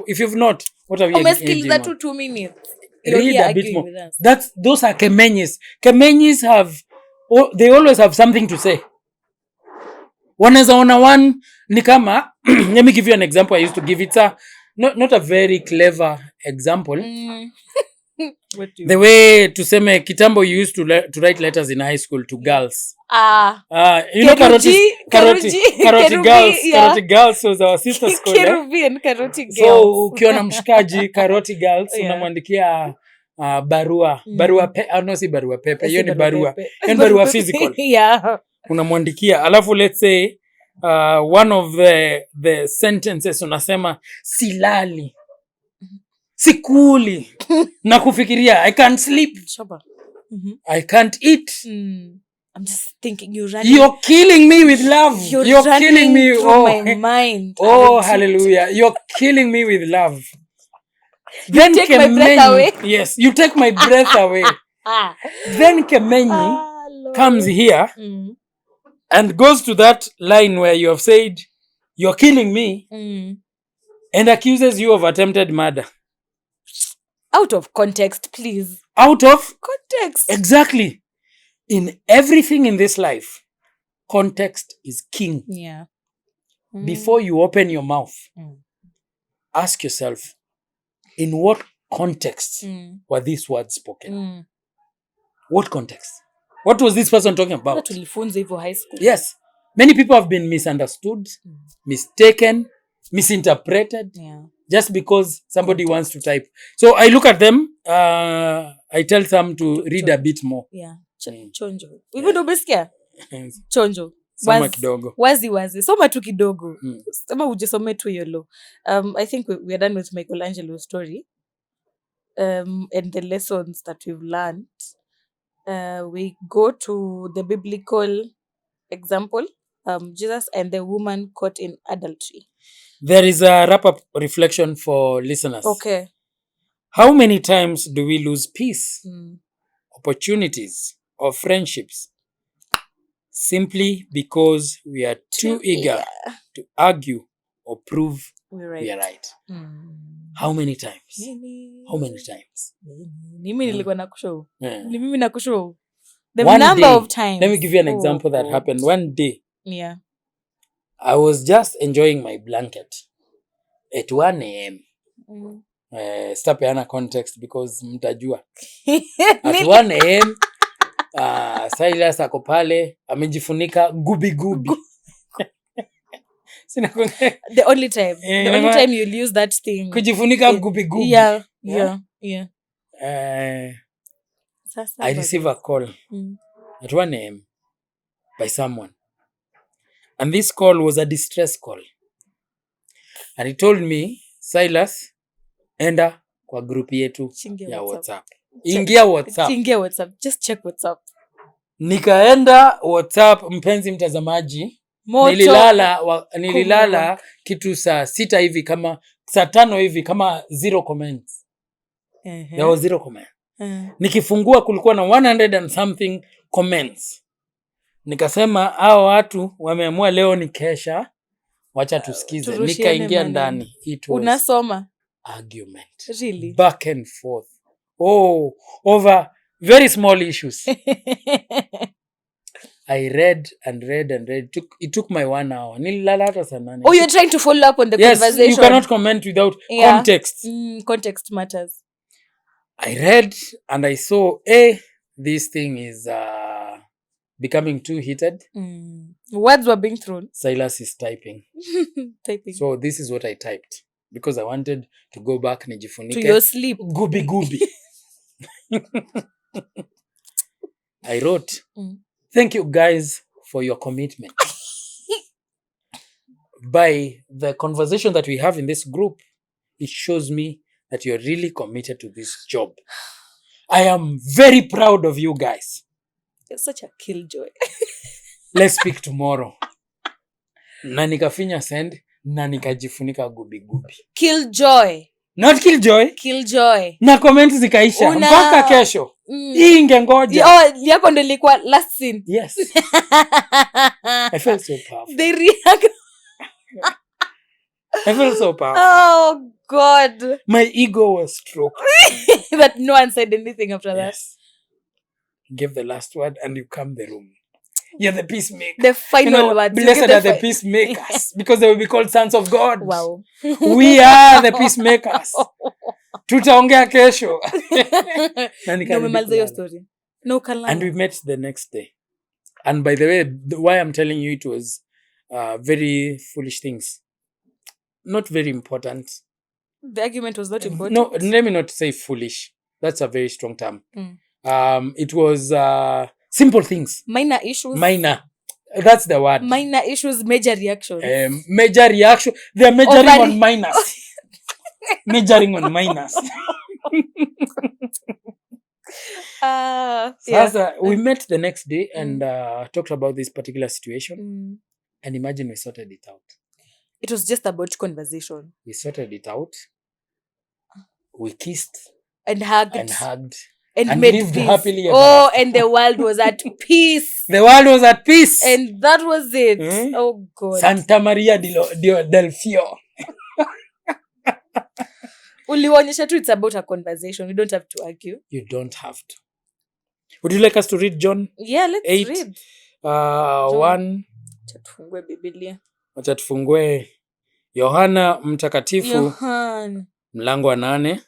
if you've not, what have you umesikiliza tu 2 minutes. Read a bit more. Those are kemenyis. Kemenyis they always have something to say. Wanaweza ona one ni kama let me give you an example I used to give. It's not a very clever example. The way tuseme kitambo you used to write letters in high school to girls. You know Karoti girls. Yeah. Karoti girls was our sister school. Kerubi and Karoti girls. So ukiona mshikaji Karoti girls unamwandikia barua. Barua no si barua pepe. Hiyo ni barua. Hiyo ni barua physical. Yeah. Unamwandikia. Alafu let's say one of the sentences unasema silali. Sikuli. Nakufikiria. I can't sleep. I can't eat. I'm just thinking you're killing me with love. You're killing me through my mind. Oh, hallelujah. You're killing me with love. Then you take my breath away. Yes, you take my breath away. Then Kemenyi comes here and goes to that line where you have said, you're killing me, and accuses you of attempted murder. Out of context, please. Out of context. Exactly. In everything in this life, context is king. Yeah. Before you open your mouth, ask yourself, in what context were these words spoken? What context? What was this person talking about? High school. Yes. Many people have been misunderstood, mistaken, misinterpreted, just because somebody wants to type. So I look at them, I tell them to read a bit more. Yeah. Chonjo. Hivyo ndo umesikia? Chonjo. Soma kidogo. Wazi. Soma tu kidogo. Soma ujisome tu yolo. I think we are done with Michelangelo's story. And the lessons that we've learned. We go to the biblical example. Jesus and the woman caught in adultery. There is a wrap-up reflection for listeners. Okay. How many times do we lose peace, opportunities, or friendships simply because we are too eager to argue or prove we are right? How many times? How many times? Mimi nilikuwa nakushow. Mimi nakushow. The one number day, of times. Let me give you an example that happened. One day, yeah, I was just enjoying my blanket at 1 a.m. Sitapeana context because mtajua. At 1 a.m. Silas ako pale amejifunika gubi. The only time you'll use that thing. Kujifunika gubi. Yeah. I receive a call at 1 a.m. by someone. And this call was a distress call. And he told me, Silas, enda kwa group yetu ya WhatsApp. Ingia WhatsApp. Just check WhatsApp. Nikaenda WhatsApp, mpenzi mtazamaji. Nililala kitu saa 6 hivi kama saa 5 hivi kama 0 comments. There was 0 comments. Nikifungua kulikuwa na 100 and something comments. Nikasema hao watu wameamua leo ni kesha, wacha tusikize. Nikaingia ndani. Unasoma argument. Really? Back and forth. Over very small issues. I read. It took my 1 hour. Nililala hata saa 8. Oh, you're trying to follow up on the conversation. Yes, you cannot comment without context. Context matters. I read and I saw, this thing is becoming too heated. Words were being thrown. Silas is typing. So this is what I typed because I wanted to go back nijifunike. To your sleep. Gubi. I wrote, thank you guys for your commitment. By the conversation that we have in this group, it shows me that you're really committed to this job. I am very proud of you guys. You're such a killjoy. Let's speak tomorrow. Na nikafinya send na nikajifunika gubi. Killjoy. not Killjoy. Killjoy. Na comment zikaisha mpaka kesho. Hii ingengoja. Yako ndo ilikuwa last scene. Yes. I felt so powerful. They react. I felt so powerful. Oh God. My ego was stroked. That no one said anything after that. Yes. Give the last word and you come the room. You're the peacemaker. The final words. Blessed are the peacemakers because they will be called sons of God. Wow. We are the peacemakers. Tutaongea kesho. Umemaliza hiyo story. No, and we met the next day. And by the way, why I'm telling you it was very foolish things. Not very important. The argument was not important. No, let me not say foolish. That's a very strong term. It was simple things. Minor issues. Minor. That's the word. Minor issues, major reactions. Major reaction. They're measuring on minors. Measuring on minors. We met the next day and talked about this particular situation. And imagine we sorted it out. It was just about conversation. We sorted it out. We kissed. And hugged. And made lived peace. Happily ever after. And the world was at peace. The world was at peace. And that was it. Oh God. Santa Maria del Fio. Ulionyesha tu it's about a conversation. We don't have to argue. You don't have to. Would you like us to read John? Yeah, let's 8, read. 1. Tufungue Biblia. Wacha tufungue Yohana Mtakatifu. Mlango wa 8.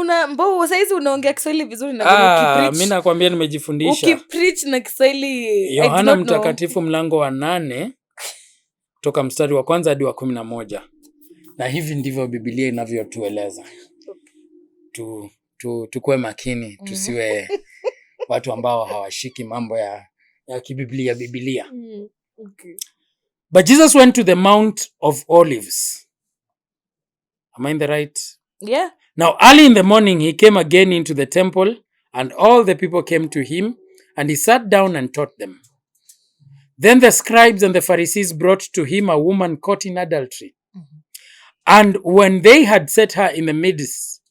Na mbona saizi unaongea Kiswahili vizuri na ukipreach. Mimi nakwambia nimejifundisha. Ukipreach na Kiswahili. Yohana Mtakatifu mlango wa 8 kutoka mstari wa 1 hadi wa 11. Na hivi ndivyo Biblia inavyotueleza. Tukue makini, tusiwe watu ambao hawashiki mambo ya kibiblia Biblia. Okay. But Jesus went to the Mount of Olives. Am I in the right? Yeah. Now early in the morning he came again into the temple, and all the people came to him, and he sat down and taught them. Then the scribes and the Pharisees brought to him a woman caught in adultery. And when they had set her in the midst,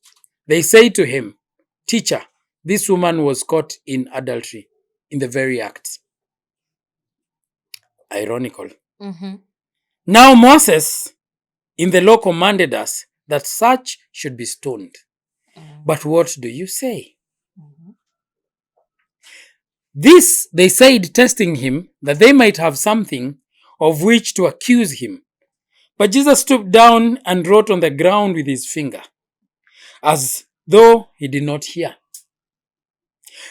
they say to him, "Teacher, this woman was caught in adultery in the very act." Ironical. Now Moses in the law commanded us that such should be stoned. But what do you say? This they said, testing him, that they might have something of which to accuse him. But Jesus stooped down and wrote on the ground with his finger, as though he did not hear.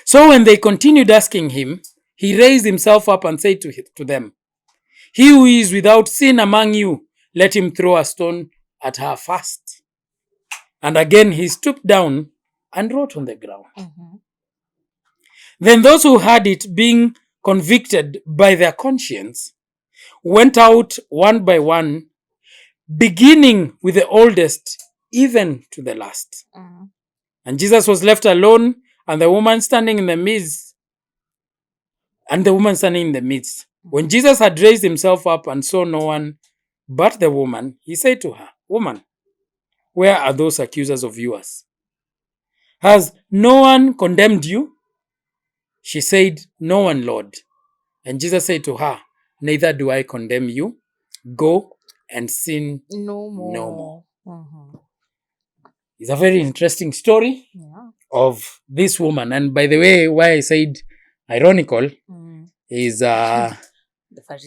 So when they continued asking him, he raised himself up and said to them, "He who is without sin among you, let him throw a stone at her first." And again he stooped down and wrote on the ground. Then those who heard it, being convicted by their conscience, went out one by one, beginning with the oldest, even to the last. And Jesus was left alone, and the woman standing in the midst. When Jesus had raised himself up and saw no one but the woman, he said to her, "Woman, where are those accusers of yours? Has no one condemned you?" She said, "No one, Lord." And Jesus said to her, "Neither do I condemn you. Go and sin no more." It's a very interesting story of this woman. And by the way, why I said ironical is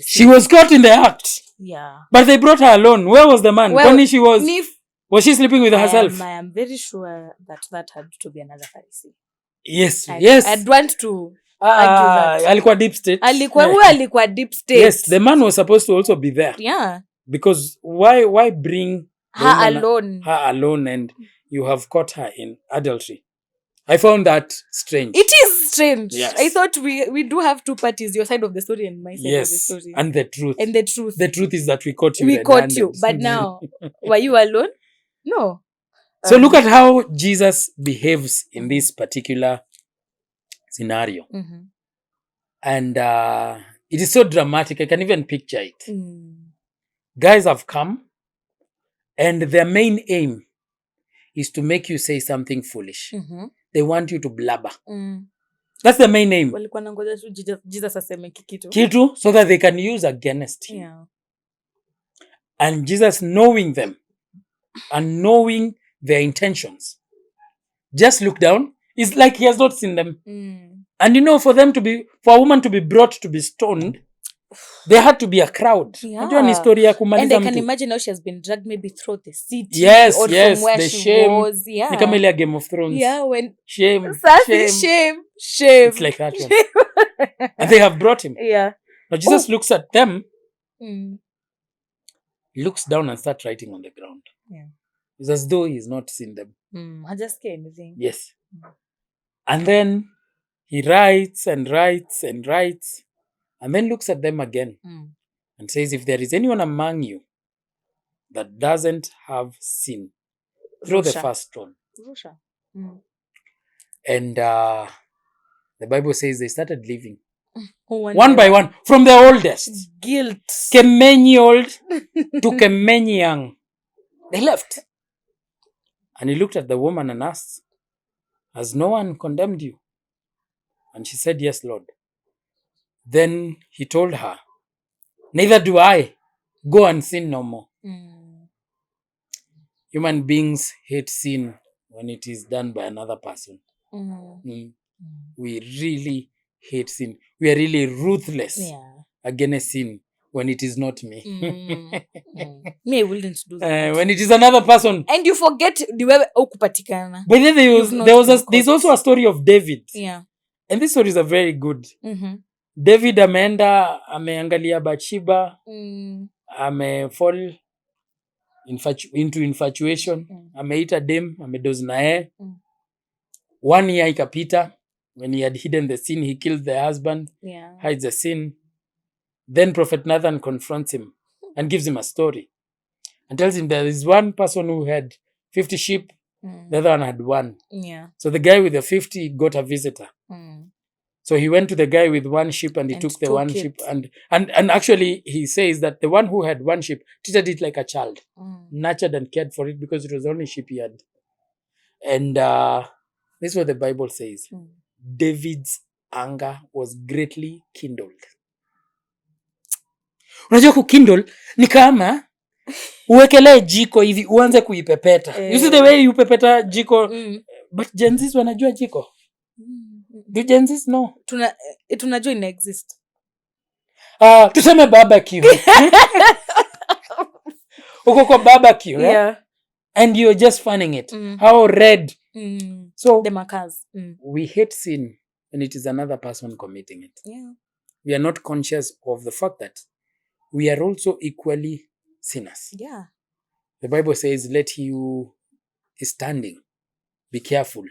she was caught in the act. Yeah. But they brought her alone. Where was the man? Well, was she sleeping with herself? I am very sure that had to be another Pharisee. Yes. I'd want to argue that. Alikuwa deep state. Alikuwa deep state. Yes, the man was supposed to also be there. Yeah. Because why bring her alone and you have caught her in adultery? I found that strange. It is strange. Yes. I thought we do have two parties, your side of the story and my side of the story. And the truth. The truth is that we caught you. We caught you. But now, were you alone? No. So look at how Jesus behaves in this particular scenario. And it is so dramatic. I can even picture it. Guys have come, and their main aim is to make you say something foolish. Mhm. They want you to blabber. Mm. That's the main aim. Walikuwa nangoja tu Jesus aseme kitu. Kitu, so that they can use against you. Yeah. And Jesus, knowing them and knowing their intentions, just look down. It's like he has not seen them. Mm. And for a woman to be brought to be stoned, there had to be a crowd. Yeah. Unajua ni story ya And kumaliza I can mtu. imagine how she has been dragged maybe through the city. Yes, or yes, from where the she shame. was. Yeah. Ni kama ile ya Game of Thrones. Yeah, when Shame, Sassy, shame. shame. It's like that one. And they have brought him. Yeah. Now Jesus looks at them, Mm. looks down and starts writing on the ground. Yeah. It's as though he's not seen them. Hajasikia anything. Yes. And then he writes and writes and writes, and then looks at them again and says, if there is anyone among you that doesn't have sin, throw the Rusha. first stone. Rusha. Mm. And the Bible says they started leaving. One One by one, from the oldest. Guilt. Kemenyi old to Kemenyi young. They left. And he looked at the woman and asked, has no one condemned you? And she said, yes, Lord. Then he told her, neither do I. Go and sin no more. Mm. Human beings hate sin when it is done by another person. Mm. We really hate sin. We are really ruthless against sin when it is not me. Me, I wouldn't do that. When it is another person. And you forget the way kupatikana. But then there's also a story of David. Yeah. And these stories are very good. Mm-hmm. David ameenda, ameangalia Bathsheba, amefall into infatuation, ameita dem, amedozi naye. 1 year ikapita. When he had hidden the sin, he killed the husband, hides the sin. Then Prophet Nathan confronts him and gives him a story and tells him there is one person who had 50 sheep, the other one had 1. Yeah. So the guy with the 50 got a visitor. So he went to the guy with 1 sheep and he took the 1 sheep. And actually he says that the one who had 1 sheep treated it like a child, nurtured and cared for it because it was the only sheep he had. And this is what the Bible says. David's anger was greatly kindled. Unajua kukindle ni kama uwekelee jiko hivi uanze kuipepeta. You see the way you pepeta jiko. But Gen Zs wanajua jiko. Do Gen Zs know? Tunajua ina exist. Tuseme barbecue. Uko kwa barbecue, yeah? And you're just fanning it. How red. So the makas. We hate sin when it is another person committing it. Yeah. We are not conscious of the fact that we are also equally sinners. Yeah. The Bible says, let he who is standing be careful,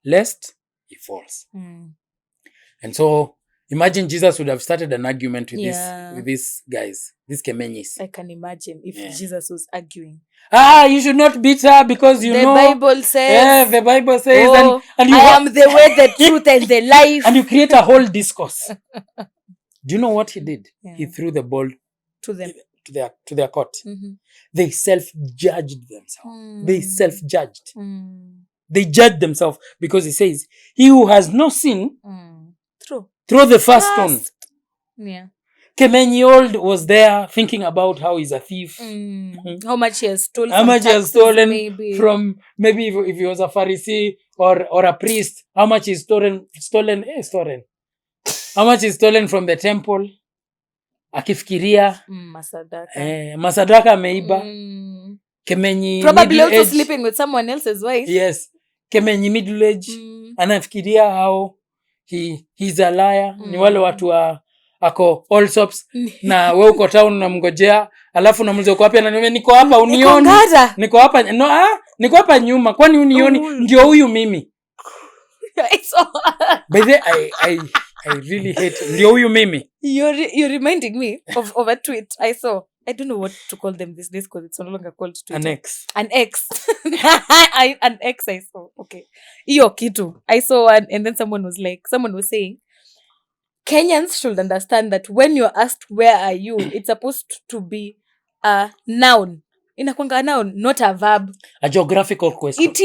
lest he falls. And so imagine Jesus would have started an argument with these guys, these Kemenyis. I can imagine if Jesus was arguing. You should not beat her because the Bible says. Yeah, the Bible says. And you I am the way, the truth, and the life. And you create a whole discourse. Do you know what he did? Yeah. He threw the ball to them, to their court. They self-judged themselves. They self-judged. They judged themselves because he says, he who has no sin, throw the first stone. Yeah. Kemenyi old was there thinking about how he's a thief. How much he has stolen. How much he has stolen maybe. From, maybe if he was a Pharisee or a priest, how much he's stolen. How much is stolen from the temple? Akifikiria. Masadaka ameiba. Kemenyi probably also age. Sleeping with someone else's wife. Yes. Kemenyi middle age. Anafikiria how he's a liar. Ni wale watu ako all sops na wewe uko town unamngojea alafu unamuuliza uko wapi ananiambia niko hapa unioni. Niko hapa niko hapa nyuma kwani unioni ndio huyu mimi. By the I really hate ndio huyu mimi. You're reminding me of a tweet I saw. I don't know what to call them these days because it's no longer called Twitter. An X. An X I saw. Okay. Iyo kitu. I saw one and then someone was saying, Kenyans should understand that when you're asked where are you, it's supposed to be a noun. inakwanga now not a verb. A geographical question. It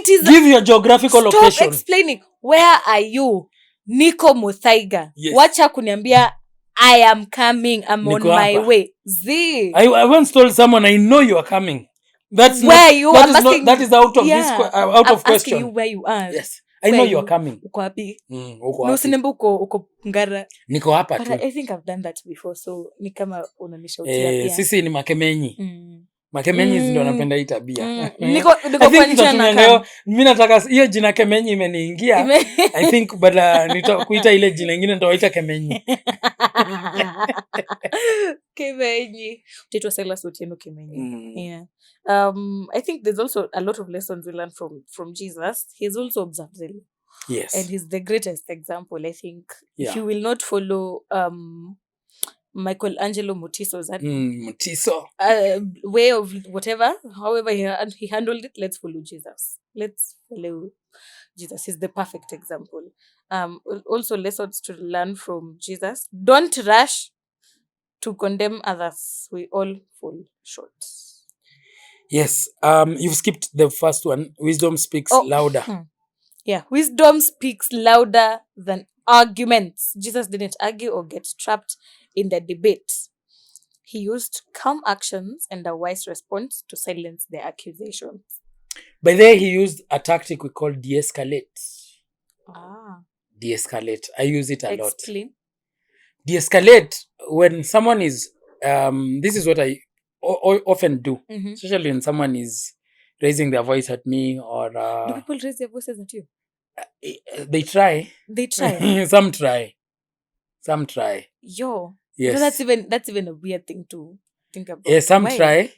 is Give your geographical stop location. explaining. Where are you? Niko Muthaiga. Yes. Wacha kuniambia I am coming. I'm on Niko my hapa. way. Z. I once told someone, I know you are coming. That's Where not, are you? that I'm is not, asking that is out of yeah, this out I'm of question. asking you where you are. Yes. I Where know are you are coming. Uko wapi? Uko No, wapi? usiniambie uko Ngara. Niko hapa But tu. I think I've done that before, so ni kama unanishautia pia. Sisi ni Makemenyi. Makemenyi ndio napenda hii tabia. Niko I think kwa njia tutatumia na leo. Mimi nataka hiyo jina Kemenyi imeniingia. I think badala nitakuita ile jina nyingine nitawaita Kemenyi. Kemenyi. Utaitwa Silas Otieno Kemenyi. Yeah. I think there's also a lot of lessons we learn from Jesus. He's also observed them. Yes. And he's the greatest example, I think. Yeah. If you will not follow Michelangelo Mutiso's Mutiso. way of whatever, however he handled it, let's follow Jesus. Let's follow Jesus. He's the perfect example. Also lessons to learn from Jesus. Don't rush to condemn others. We all fall short. Yes. You've skipped the first one. Wisdom speaks louder. Yeah. Wisdom speaks louder than arguments. Jesus didn't argue or get trapped in the debate. He used calm actions and a wise response to silence the accusations. By there, he used a tactic we call de-escalate. De-escalate. I use it a lot. Explain. De-escalate, when someone is, this is what I often do, especially when someone is raising their voice at me or... Do people raise their voices at you? They try. They try. Some try. Yo. Yes. No, that's even a weird thing to think about. Yes, some Why? try.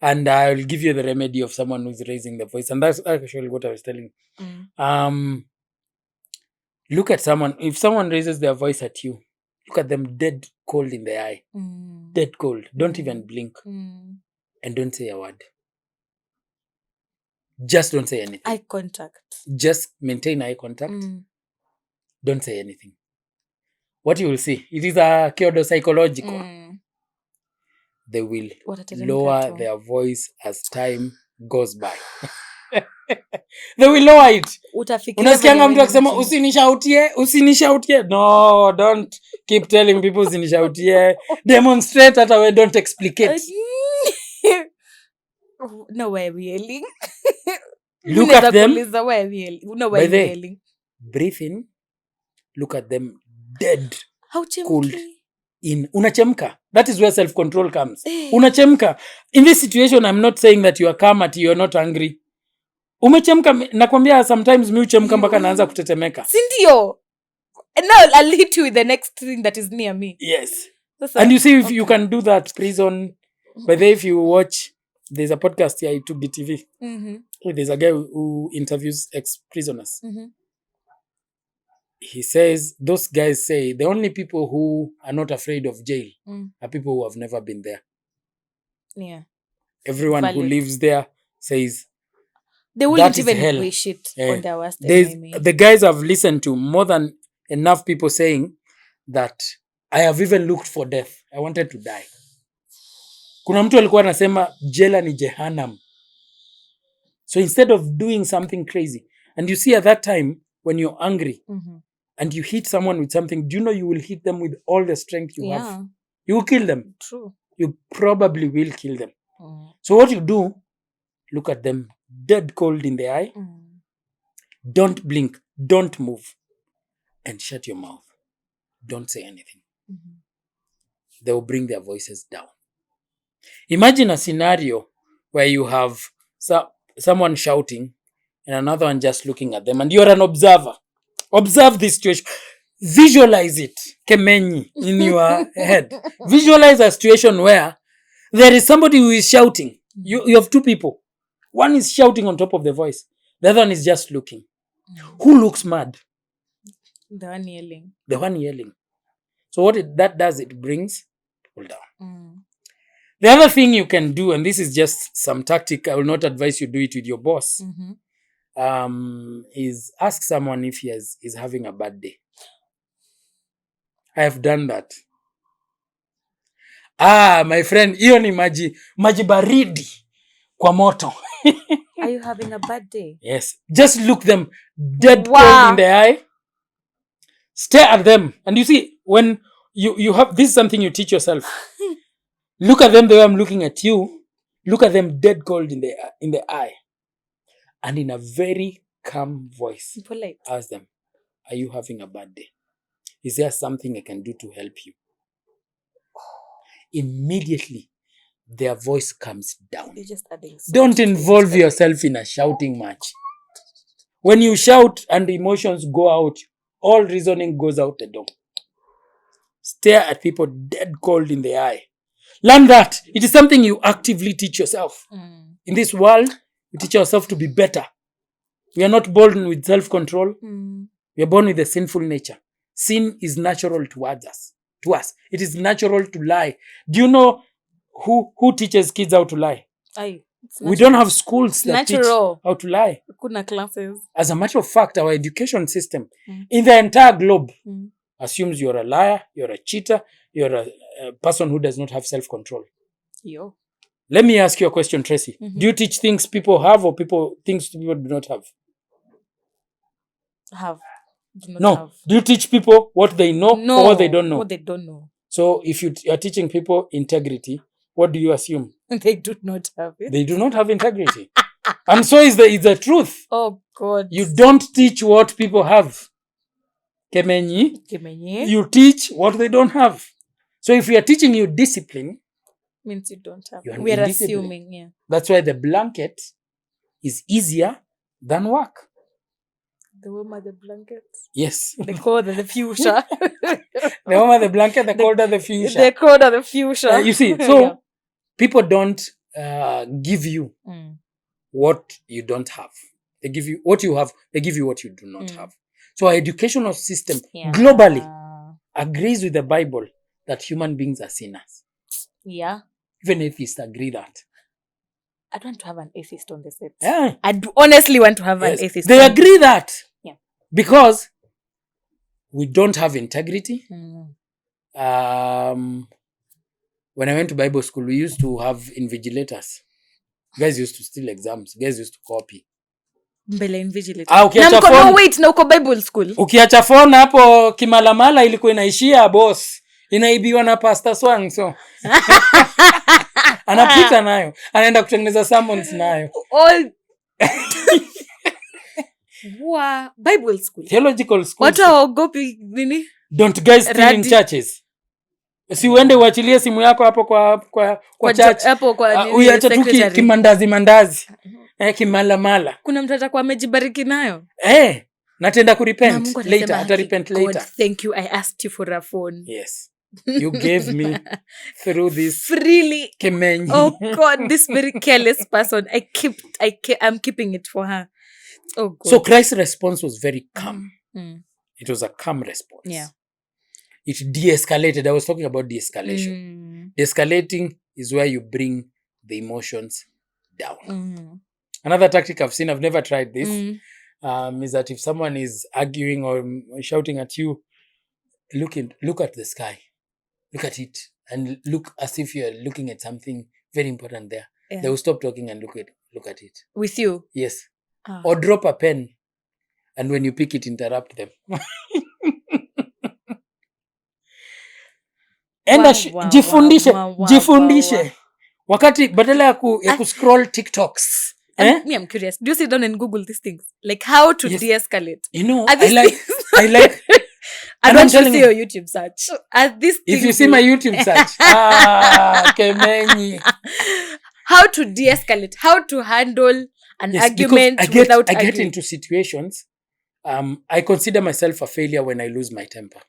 And I'll give you the remedy of someone who's raising the voice. And that's actually what I was telling. Look at someone. If someone raises their voice at you, look at them dead cold in the eye. Dead cold. Don't even blink. And don't say a word. Just don't say anything. Eye contact. Just maintain eye contact. Don't say anything. What you will see, it is a psychological. They will lower their voice as time goes by. They will lower it. Unasikianga mtu akisema usinishautie. No, don't keep telling people usinishautie. Demonstrate hata we don't explicate. No, why are we yelling? Look at them. Why are we yelling? No, why are we yelling? Breathe in. Look at them dead. How cold in. Unachemka. That is where self-control comes. Unachemka. In this situation, I'm not saying that you are calm at you're not angry. Umechemka. Nakwambia sometimes mi uchemka mpaka naanza kutetemeka. Sindio. And now I'll hit you with the next thing that is near me. Yes. And you see if you can do that, prison. By the way, if you watch, there's a podcast here, YouTube TV. There's a guy who interviews ex-prisoners. He says, those guys say, the only people who are not afraid of jail are people who have never been there. Yeah. Everyone who lives there says, they wouldn't even wish it on their worst enemy. The guys I've listened to, more than enough people saying that I have even looked for death. I wanted to die. Kuna mtu alikuwa anasema jela ni Jehannam. So instead of doing something crazy, and you see at that time when you're angry and you hit someone with something, do you know you will hit them with all the strength you have? You will kill them. True. You probably will kill them. So what you do, look at them dead cold in the eye. Don't blink. Don't move. And shut your mouth. Don't say anything. They will bring their voices down. Imagine a scenario where you have someone shouting and another one just looking at them, and you're an observer. Observe this situation. Visualize it, Kemenyi, in your head. Visualize a situation where there is somebody who is shouting. You have two people. One is shouting on top of the voice. The other one is just looking. Who looks mad? The one yelling. The one yelling. So what that does, it brings people down. The other thing you can do, and this is just some tactic, I will not advise you do it with your boss, is ask someone if he is having a bad day. I have done that. My friend, hiyo ni maji baridi kwa moto. Are you having a bad day? Yes. Just look them dead cold in the eye. Stare at them. And you see, when you have, this is something you teach yourself. Look at them the way I'm looking at you. Look at them dead cold in the eye. And in a very calm voice, Polite. ask them, are you having a bad day? Is there something I can do to help you? Immediately, their voice comes down. You're just adding Don't involve yourself in a shouting match. When you shout and the emotions go out, all reasoning goes out the door. Stare at people dead cold in the eye. Learn that. It is something you actively teach yourself. In this world, you teach yourself to be better. We are not born with self-control. We are born with a sinful nature. Sin is natural towards us. To us, it is natural to lie. Do you know who teaches kids how to lie? We don't have schools that teach how to lie. Kuna classes. As a matter of fact, our education system in the entire globe assumes you're a liar, you're a cheater, you're a person who does not have self-control. Yo. Let me ask you a question, Tracy. Do you teach things people have or things people do not have? Have. No. Do you teach people what they know or what they don't know? What they don't know. So if you are teaching people integrity, what do you assume? They do not have it. They do not have integrity. And so is the truth. Oh God. You don't teach what people have. Kemenyi. You teach what they don't have. So if we are teaching you discipline, means you don't have. We are assuming, yeah. That's why the blanket is easier than work. The warmer the blanket. Yes. The colder the fuchsia. The warmer the blanket, the colder the fuchsia. The colder the fuchsia. You see, so people don't give you what you don't have. They give you what you have. They give you what you do not have. So our educational system globally agrees with the Bible that human beings are sinners. Yeah. Even atheists agree that. I'd want to have an atheist on the set. Yeah. I honestly want to have an atheist. They agree that. Yeah. Because we don't have integrity. When I went to Bible school, we used to have invigilators. Guys used to steal exams. Guys used to copy. Mbele invigilator. No, wait, na uko Bible school. Ukiacha phone hapo Kimalamala ilikuwa inaishia boss. Inaibiwa na Pastor Swang so. Anapita nayo. Anaenda kutengeneza sermons nayo. All Bible school. Theological school. Watu waogopi nini? Don't guys steal in churches. Si uende uachilie simu yako hapo kwa church. Hapo kwa nini? Uiache tu kimandazi. Kimalamala. Kuna mtu atakuwa amejibariki nayo. Natenda kurepent later. Ata repent later. God, thank you. I asked you for a phone. Yes. You gave me through this freely. Kemenyi. Oh God, this very careless person. I'm keeping it for her. Oh God. So Christ's response was very calm. It was a calm response. Yeah. It de-escalated. I was talking about de-escalation. De-escalating is where you bring the emotions down. Another tactic I've seen, I've never tried this, is that if someone is arguing or shouting at you, look at the sky. Look at it and look as if you're looking at something very important there. Yeah. They will stop talking and look at it. With you? Yes. Or drop a pen and when you pick it, interrupt them. Enda jifundishe. Wakati badala ya kuscroll TikToks. I'm curious. Do you sit down and Google these things? Like how to de-escalate? You know, I like I don't see your YouTube search. If you see my YouTube search, Kemenyi. How to de-escalate? How to handle an argument without I get into situations. I consider myself a failure when I lose my temper.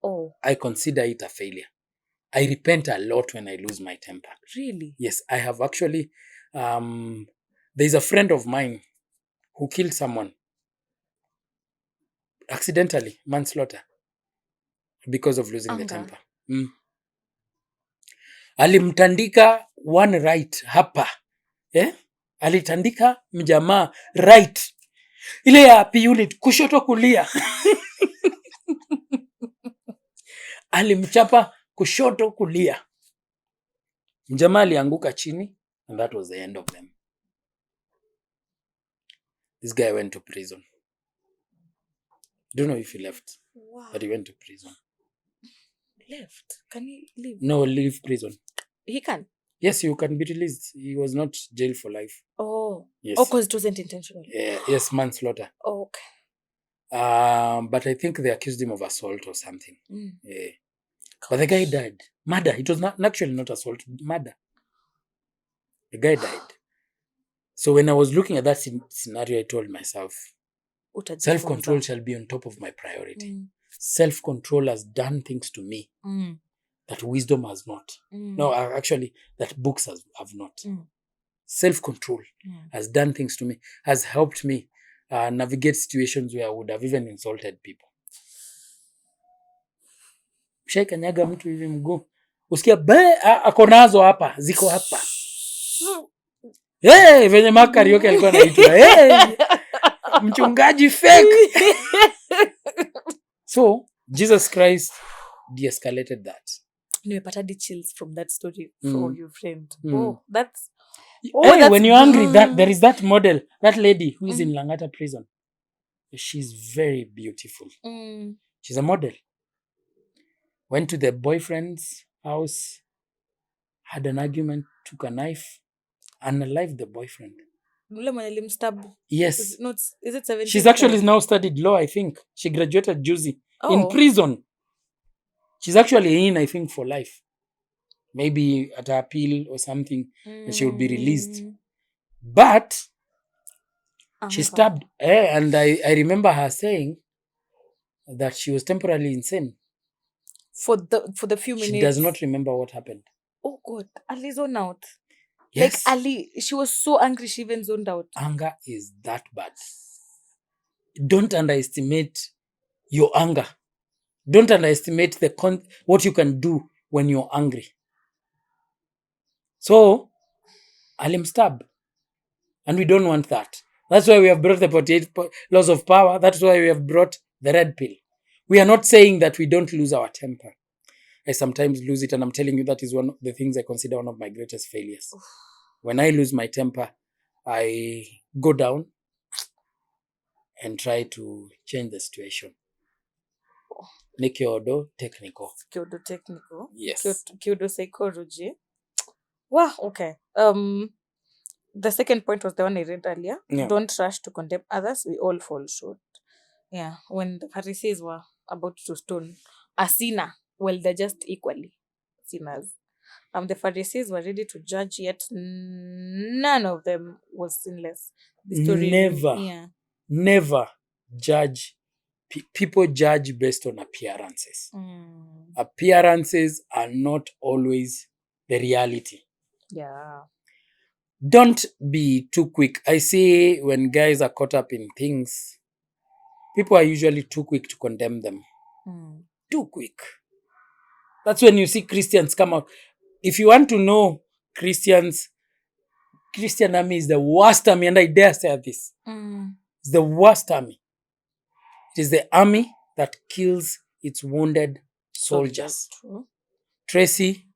Oh. I consider it a failure. I repent a lot when I lose my temper. Really? Yes, I have actually. There's a friend of mine who killed someone. Accidentally, manslaughter, because of losing the temper. Alimtandika one right hapa. Alitandika mjamaa right. Ile ya P unit kushoto kulia. Alimchapa kushoto, kulia. Mjamaa alianguka chini, and that was the end of them. This guy went to prison. Don't know if he left, Wow. but he went to prison. Left? Can he leave? No, leave prison. He can. Yes, you can be released. He was not jailed for life. Oh. Yes. Oh, because it wasn't intentional. Yes, manslaughter. Oh, okay. But I think they accused him of assault or something. Mm. Yeah. But the guy died. Murder. It was not actually not assault. Murder. The guy died. So when I was looking at that scenario, I told myself, self-control shall be on top of my priority. Mm. Self-control has done things to me Mm. that wisdom has not. Mm. No, actually, that books have not. Mm. Self-control has done things to me, has helped me navigate situations where I would have even insulted people. Shaikanyaga mtu hivi mguu. Usikia ako nazo hapa, ziko hapa. Hey, venye Makarioke alikuwa anaitwa. Hey, mchungaji fake. So, Jesus Christ de-escalated that. Nimepata the chills from that story for your friend. Oh, that's... Hey, that's when you're angry, there is that model, that lady who is in Langata prison. She's very beautiful. She's a model. Went to the boyfriend's house, had an argument, took a knife, unalived the boyfriend. Yes. Is it 17? She's actually now studied law, I think. She graduated juicy. In prison. She's actually in, I think, for life. Maybe at her appeal or something, and she will be released. But she stabbed, and I remember her saying that she was temporarily insane. For the few minutes. She does not remember what happened. Oh God, Ali zoned out. Yes. Like Ali, she was so angry she even zoned out. Anger is that bad. Don't underestimate your anger. Don't underestimate what you can do when you're angry. So, alimstab. And we don't want that. That's why we have brought the 48 laws of power. That's why we have brought the red pill. We are not saying that we don't lose our temper. I sometimes lose it, and I'm telling you that is one of the things I consider one of my greatest failures. When I lose my temper, I go down and try to change the situation. Kyodo technical. Kyodo technical? Yes. Kyodo psychology. Wow, okay. The second point was the one I read earlier. Yeah. Don't rush to condemn others. We all fall short. Yeah. When the Pharisees were about to stone a sinner, well, they're just equally sinners. The Pharisees were ready to judge, yet none of them was sinless. The story Never judge. People judge based on appearances. Appearances are not always the reality. Yeah. Don't be too quick. I see when guys are caught up in things, people are usually too quick to condemn them. Too quick. That's when you see Christians come out. If you want to know Christian army is the worst army, and I dare say this. It's the worst army. It is the army that kills its wounded soldiers. Tracy,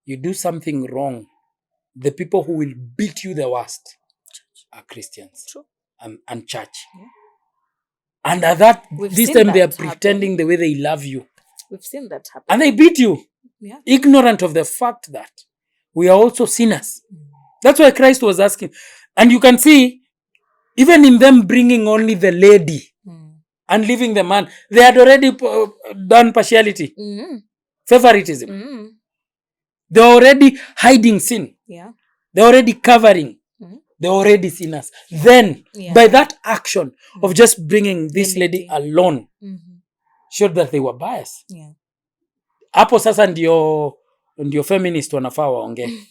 you do something wrong. The people who will beat you the worst are Christians. True. And church. Yeah. And at that, this time they are pretending the way they love you. We've seen that happen. And they beat you. Yeah. Ignorant of the fact that we are also sinners. That's why Christ was asking. And you can see, even in them bringing only the lady and leaving the man, they had already done partiality. Favoritism. They're already hiding sin. Yeah. They're already covering. They're already sinners. Then, by that action of just bringing this lady alone, showed that they were biased. Yeah. Hapo sasa ndio feminist wanafaa waongee.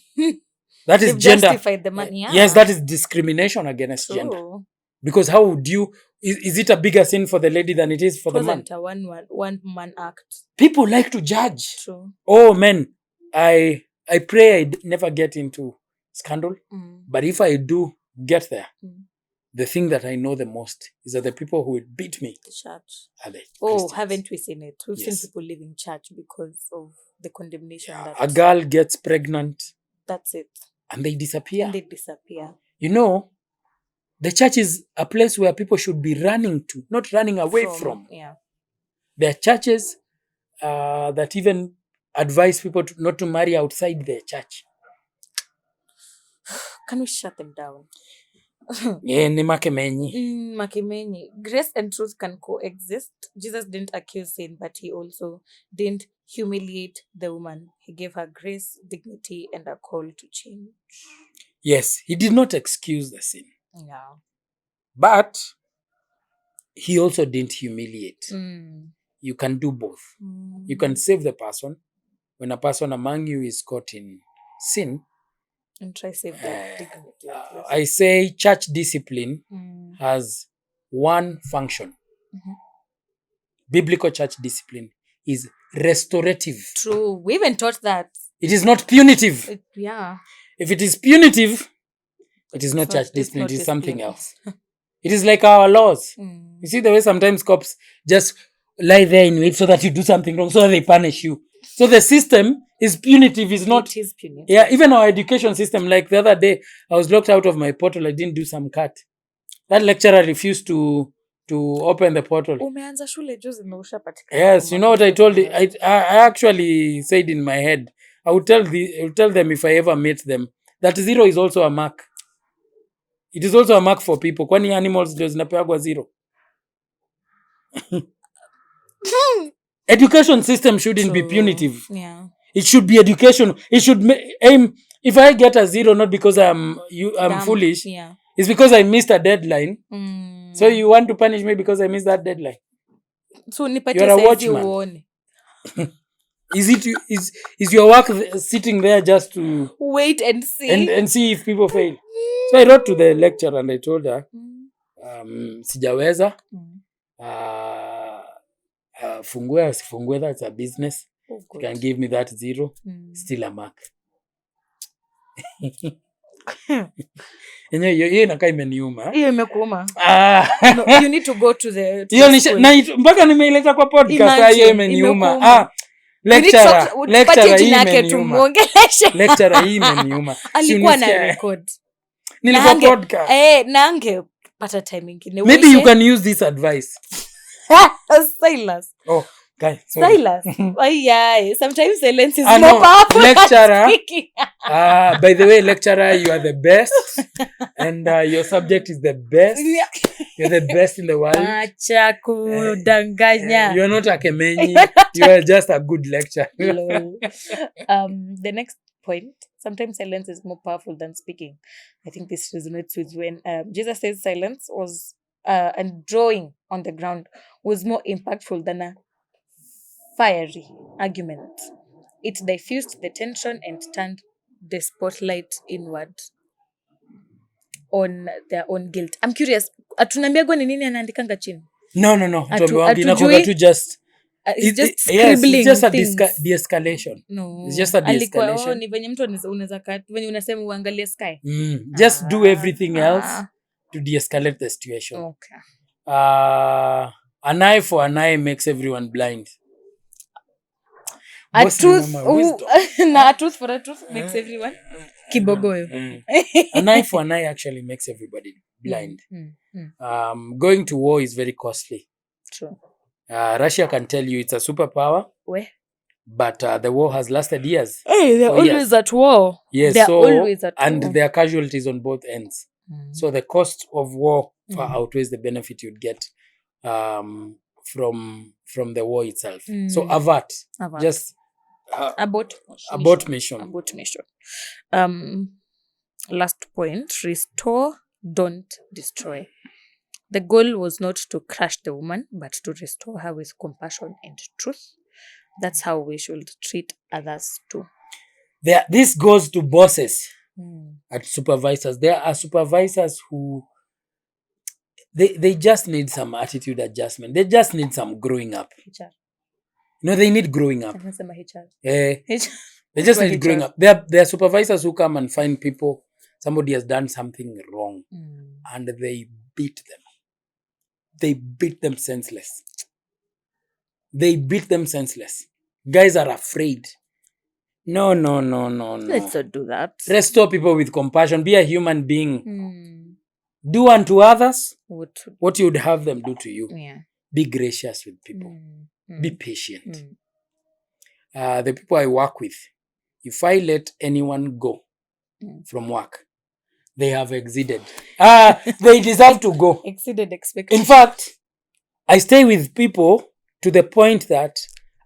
That is gender. Justified the man. Yeah. Yes, that is discrimination against gender. Because how would you... Is it a bigger sin for the lady than it is for the man? It wasn't a one-man act. People like to judge. True. Oh, men. I pray I never get into scandal. But if I do get there, the thing that I know the most is that the people who will beat me the church. are the Oh, Christians. haven't we seen it? We've seen people leaving church because of the condemnation that A girl gets pregnant that's it. and they disappear. And they disappear. You know, the church is a place where people should be running to, not running away from. Yeah. There are churches that even advise people not to marry outside their church. Can we shut them down? Ni makemenyi. Makimenyi. Grace and truth can coexist. Jesus didn't accuse sin, but he also didn't humiliate the woman. He gave her grace, dignity, and a call to change. Yes, he did not excuse the sin. Yeah. But he also didn't humiliate. Mm. You can do both. Mm. You can save the person. When a person among you is caught in sin, And try save their dignity. at least. I say church discipline Mm. has one function. Mhm. Biblical church discipline is restorative. True. We even taught that. It is not punitive. Yeah. If it is punitive, it is not It's church not- discipline, it's it not is something discipline. else. It is like our laws. Mm. You see the way sometimes cops just lie there and wait so that you do something wrong, so that they punish you. So the system is punitive, is not. It is punitive. Yeah, even our education system, like the other day, I was locked out of my portal, I didn't do some cut. That lecturer refused to open the portal. Umeanza shule juzi na ushapatikana Yes, kwa you know what I told makosa. I actually said in my head, I would tell them if I ever meet them that 0 is also a mark. It is also a mark for people. Kwani animals ndio zinapeagwa 0? Education system shouldn't be True. punitive. Yeah. It should be educational. It should aim. If I get a 0, not because I'm Damn. foolish, Yeah. it's because I missed a deadline. Mm. So you want to punish me because I missed that deadline? So nipatie You're a saizi watchman. uone. Is your work sitting there just to Wait and see. and see if people fail? So I wrote to the lecturer and I told her, sijaweza. Fungue asifungue, that's a business. Oh, You God. can give me that 0, still a mark. Yenyewe hiyo inakaa imeniuma. Hiyo imekuuma. No, you need to go to the Hiyo school. mpaka nimeileta kwa podcast. Imagine, Hiyo imeniuma. imekuuma. Lecturer Tupatie hii jina yake imeniuma. tumuongeleshe. Lecturer hii imeniuma. Alikuwa na record. Nilikuwa Na podcast. na angepata time ingine. Maybe you can use this advice. Silas. Oh, guy, sorry. Silas. Yeah. Sometimes silence is Ah, more no, powerful than lecturer. speaking. By the way, lecturer, you are the best. And your subject is the best. You're the best in the world. Acha kudanganya. You are not a kemenyi. You are just a good lecturer. Lol. The next point, sometimes silence is more powerful than speaking. I think this resonates with when Jesus says silence was and drawing on the ground was more impactful than a fiery argument. It diffused the tension and turned the spotlight inward on their own guilt. I'm curious, atunambiagwa ni nini anaandikanga chini? No. Inakuanga tu just It's just yes, scribbling it's just a things. de-escalation. No. It's just a Alikuwa, de-escalation. ni venye mtu unaweza kaa venye unasema uangalie sky. Just do everything else to de-escalate the situation. Okay. An eye for an eye makes everyone blind. A Boss tooth ni mama wisdom. na a tooth for a tooth makes everyone kibogoyo. An eye for an eye actually makes everybody blind. Going to war is very costly. True. Russia can tell you it's a superpower, Where? but the war has lasted years. Hey, they're For always years. at war. Yes, They're so always at and war. there are casualties on both ends. So the cost of war far outweighs the benefit you'd get from the war itself. So avert. Just Abort mission. Abort mission. Last point, restore, don't destroy. The goal was not to crush the woman, but to restore her with compassion and truth. That's how we should treat others too. This goes to bosses and supervisors. There are supervisors who they just need some attitude adjustment. They just need some growing up. HR. No, they need growing up. Anasema HR. They just need growing up. There are supervisors who come and find people, somebody has done something wrong, and they beat them. They beat them senseless. Guys are afraid No. Let's not do that. Restore people with compassion. Be a human being. Mm. Do unto others What? what you would have them do to you. Yeah. Be gracious with people. Mm. Be patient. Mm. The people I work with, if I let anyone go from work, they have exceeded. They deserve to go. Exceeded expectations. In fact, I stay with people to the point that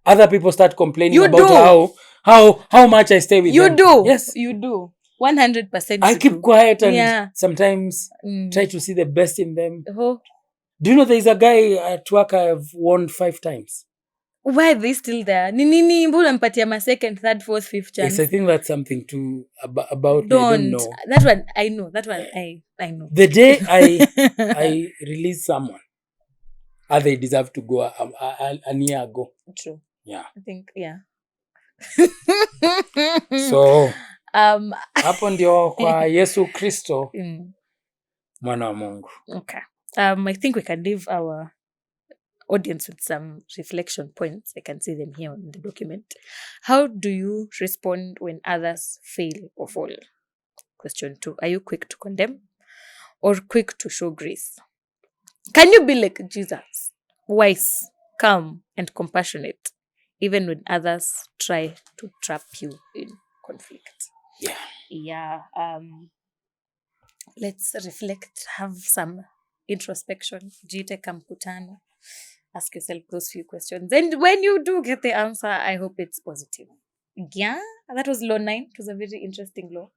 other people start complaining You about how much I stay with You them. do. Yes. You do. 100%. I keep quiet and Yeah. sometimes try to see the best in them. Oh. Do you know there is a guy at work I have won 5 times? Why are they still there? Nini mbona mpatia ma second, third, fourth, fifth chance? Yes, I think that's something to about me. I Don't. don't know. That one I know. That one I know. The day I release someone, they deserve to go a year ago. True. Yeah. I think yeah. So hapo ndio kwa Yesu Kristo mwana wa Mungu. Okay. I think we can leave our audience with some reflection points. I can see them here on the document. How do you respond when others fail or fall? Question 2. Are you quick to condemn or quick to show grace? Can you be like Jesus, wise, calm, and compassionate, even when others try to trap you in conflict? Yeah. Yeah. Let's reflect, have some introspection. Jiteka mkutano. Ask yourself those few questions. And when you do get the answer, I hope it's positive. Yeah, that was law 9. It was a very interesting law.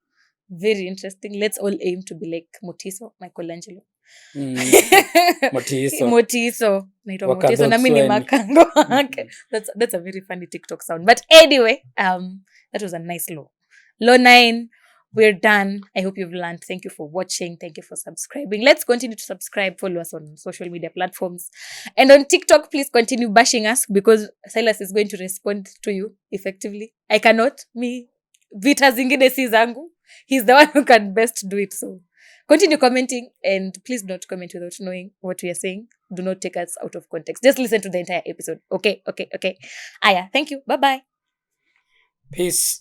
Very interesting. Let's all aim to be like Michelangelo. Motiso. Naitwa Motiso na mimi ni makango. That's a very funny TikTok sound. But anyway, that was a nice law. Law 9. We're done. I hope you've learned. Thank you for watching. Thank you for subscribing. Let's continue to subscribe. Follow us on social media platforms. And on TikTok, please continue bashing us because Silas is going to respond to you effectively. I cannot. Me, vita zingine si zangu. He's the one who can best do it. So continue commenting and please don't comment without knowing what we are saying. Do not take us out of context. Just listen to the entire episode. Okay. Aya, thank you. Bye-bye. Peace.